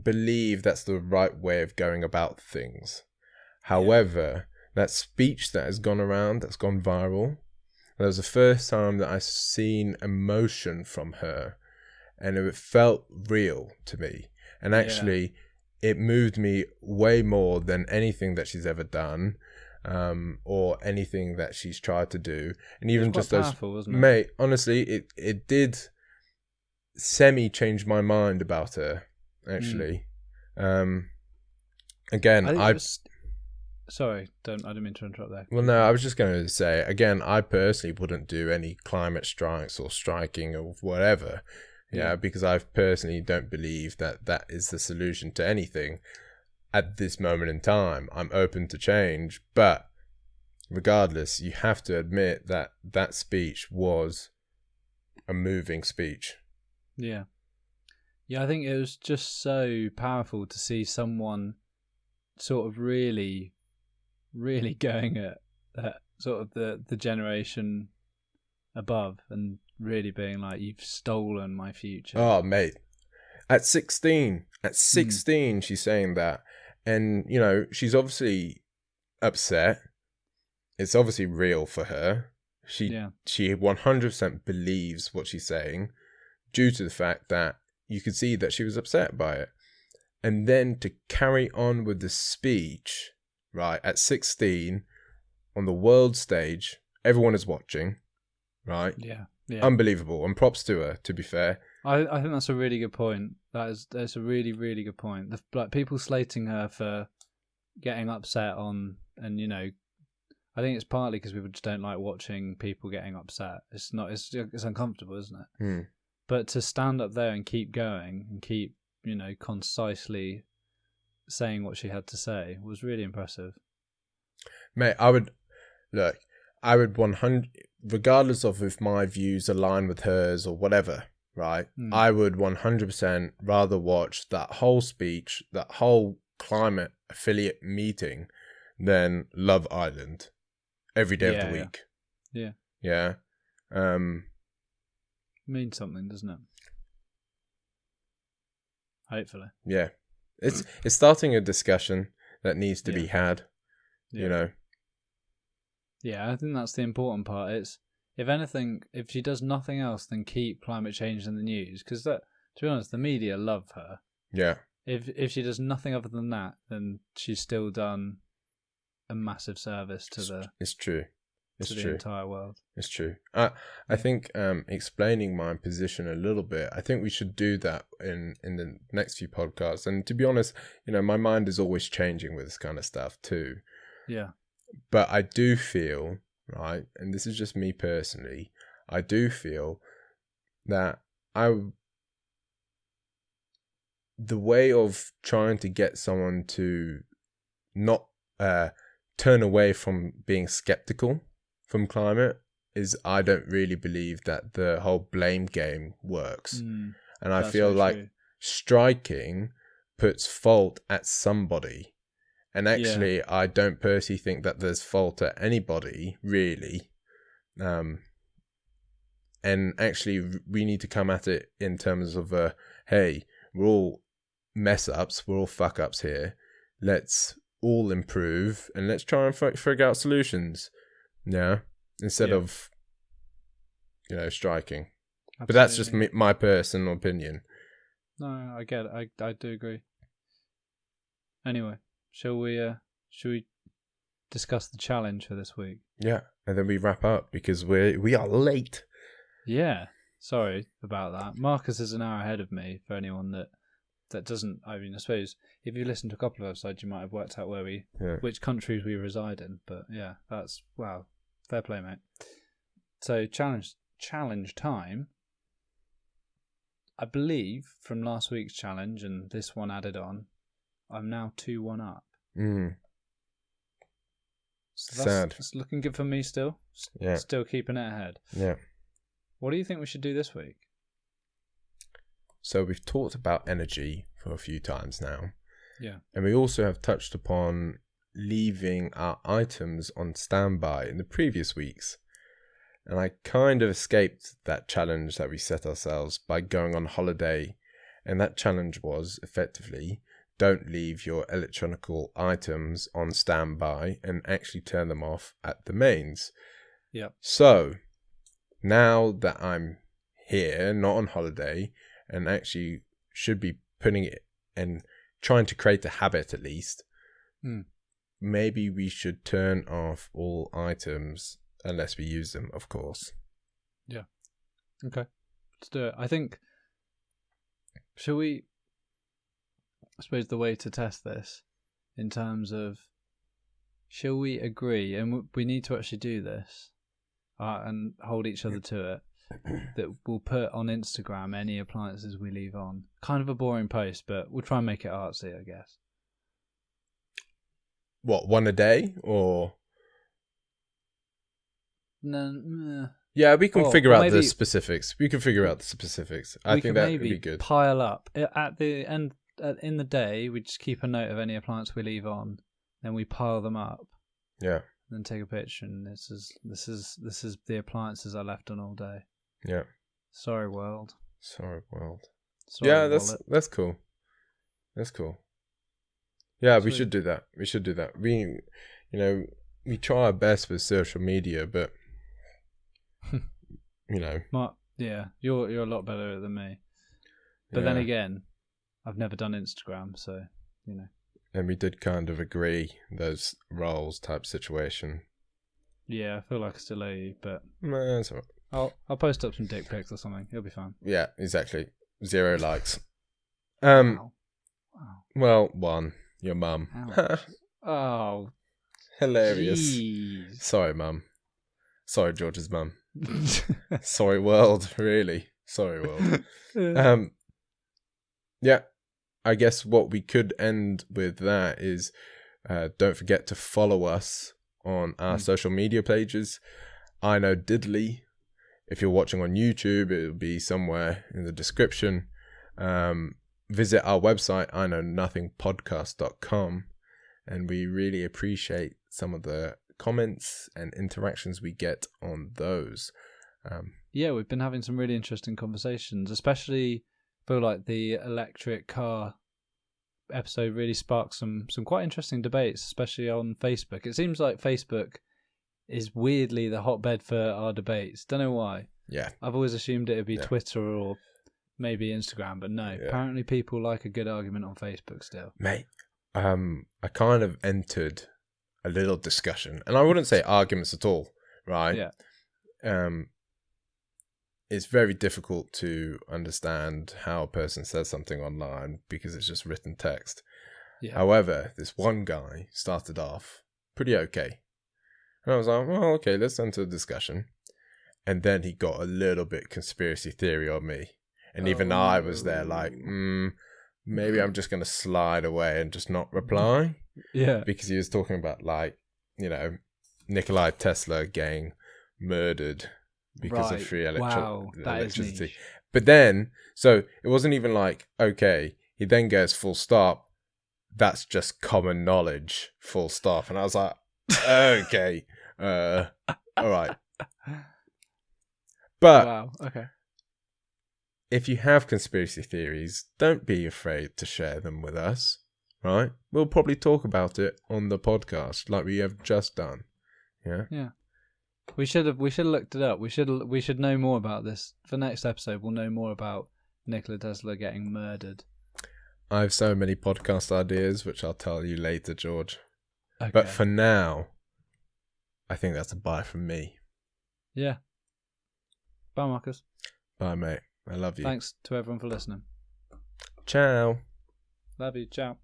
S1: believe that's the right way of going about things. However, that speech that has gone around, that's gone viral, that was the first time that I've seen emotion from her, and it felt real to me. And actually, it moved me way more than anything that she's ever done, or anything that she's tried to do. And even just those,
S2: powerful, wasn't it?
S1: mate, honestly, it did semi change my mind about her, actually. Again,
S2: sorry, I didn't mean to interrupt there.
S1: Well, no, I was just going to say, again, I personally wouldn't do any climate strikes or striking or whatever, because I personally don't believe that that is the solution to anything at this moment in time. I'm open to change, but regardless, you have to admit that that speech was a moving speech.
S2: Yeah. Yeah, I think it was just so powerful to see someone sort of really going at sort of the generation above and really being like, you've stolen my future.
S1: Oh, mate. At 16, she's saying that. And, you know, she's obviously upset. It's obviously real for her. She 100% believes what she's saying due to the fact that you could see that she was upset by it. And then to carry on with the speech, right, at 16, on the world stage, everyone is watching, right?
S2: Yeah.
S1: Unbelievable. And props to her, to be fair.
S2: I think that's a really good point. That's a really, really good point. Like people slating her for getting upset on, and you know, I think it's partly because people just don't like watching people getting upset. It's uncomfortable, isn't it? But to stand up there and keep going and keep, you know, concisely saying what she had to say was really impressive.
S1: Mate, I would 100, regardless of if my views align with hers or whatever, right? I would 100% rather watch that whole speech, that whole climate affiliate meeting, than Love Island every day of the week. Yeah.
S2: Means something, doesn't it? Hopefully.
S1: Yeah. It's starting a discussion that needs to be had, you know.
S2: Yeah, I think that's the important part. It's, if anything, if she does nothing else than keep climate change in the news, because that, to be honest, the media love her.
S1: Yeah.
S2: If she does nothing other than that, then she's still done a massive service to the...
S1: It's true.
S2: to the entire world.
S1: It's true. I think explaining my position a little bit, I think we should do that in the next few podcasts. And to be honest, my mind is always changing with this kind of stuff too.
S2: Yeah.
S1: But I do feel, right, and this is just me personally, I do feel that the way of trying to get someone to not turn away from being skeptical from climate is, I don't really believe that the whole blame game works. And I feel like striking puts fault at somebody. And actually, I don't personally think that there's fault at anybody, really. And actually, we need to come at it in terms of, hey, we're all mess-ups, we're all fuck-ups here. Let's all improve, and let's try and figure out solutions. Yeah? Instead of, striking. Absolutely. But that's just my personal opinion.
S2: No, I get it. I do agree. Anyway, shall we discuss the challenge for this week? Yeah,
S1: and then we wrap up because we are late.
S2: Yeah, sorry about that. Marcus is an hour ahead of me. For anyone that doesn't, I mean, I suppose if you listen to a couple of episodes, you might have worked out which countries we reside in. But yeah, that's wow. Fair play, mate. So challenge time. I believe from last week's challenge and this one added on, I'm now 2-1 up. So that's looking good for me still. Yeah. Still keeping it ahead.
S1: Yeah.
S2: What do you think we should do this week?
S1: So we've talked about energy for a few times now.
S2: Yeah.
S1: And we also have touched upon leaving our items on standby in the previous weeks. And I kind of escaped that challenge that we set ourselves by going on holiday. And that challenge was effectively, don't leave your electronical items on standby and actually turn them off at the mains.
S2: Yeah.
S1: So now that I'm here, not on holiday, and actually should be putting it and trying to create a habit at least, maybe we should turn off all items unless we use them, of course.
S2: Yeah. Okay. Let's do it. I think, I suppose the way to test this in terms of, shall we agree, and we need to actually do this and hold each other to it, that we'll put on Instagram any appliances we leave on. Kind of a boring post, but we'll try and make it artsy, I guess.
S1: What, one a day, or?
S2: No.
S1: Yeah, we can figure out the specifics. We can figure out the specifics. I think that would be good.
S2: Pile up at the end in the day. We just keep a note of any appliance we leave on, then we pile them up.
S1: Yeah.
S2: Then take a picture, and this is the appliances I left on all day.
S1: Yeah.
S2: Sorry, world.
S1: Sorry,
S2: wallet.
S1: That's cool. That's cool. Yeah, we should do that. We try our best with social media, but
S2: yeah, you're a lot better than me. But then again, I've never done Instagram, so
S1: And we did kind of agree those roles type situation.
S2: Yeah, I feel like I still owe you, but
S1: that's all right.
S2: I'll post up some dick pics or something. It'll be fine.
S1: Yeah, exactly. 0 likes.
S2: Wow.
S1: Well, 1. Your mum.
S2: Oh,
S1: hilarious.
S2: Geez.
S1: Sorry, mum. Sorry, George's mum. Sorry, world. Really. Sorry, world. Yeah. I guess what we could end with that is don't forget to follow us on our social media pages. I know Diddley. If you're watching on YouTube, it'll be somewhere in the description. Visit our website, iknownothingpodcast.com, and we really appreciate some of the comments and interactions we get on those.
S2: Yeah, we've been having some really interesting conversations, especially I feel like the electric car episode really sparked some quite interesting debates, especially on Facebook. It seems like Facebook is weirdly the hotbed for our debates. Don't know why.
S1: Yeah.
S2: I've always assumed it would be Twitter or maybe Instagram, but no. Yeah. Apparently people like a good argument on Facebook still.
S1: Mate, I kind of entered a little discussion, and I wouldn't say arguments at all, right?
S2: Yeah.
S1: It's very difficult to understand how a person says something online because it's just written text.
S2: Yeah.
S1: However, this one guy started off pretty okay. And I was like, well, okay, let's enter a discussion. And then he got a little bit conspiracy theory on me. And even I was there like, maybe I'm just going to slide away and just not reply.
S2: Yeah.
S1: Because he was talking about, like, Nikola Tesla getting murdered because of free electricity.
S2: Is
S1: but then, so it wasn't even like, okay, he then goes full stop. That's just common knowledge, full stop. And I was like, okay, all right. But
S2: wow. Okay.
S1: if you have conspiracy theories, don't be afraid to share them with us, right? We'll probably talk about it on the podcast like we have just done. Yeah.
S2: Yeah. We should have looked it up. We should know more about this. For next episode, we'll know more about Nikola Tesla getting murdered.
S1: I have so many podcast ideas, which I'll tell you later, George.
S2: Okay.
S1: But for now, I think that's a bye from me.
S2: Yeah. Bye, Marcus.
S1: Bye, mate. I love you.
S2: Thanks to everyone for listening.
S1: Ciao.
S2: Love you. Ciao.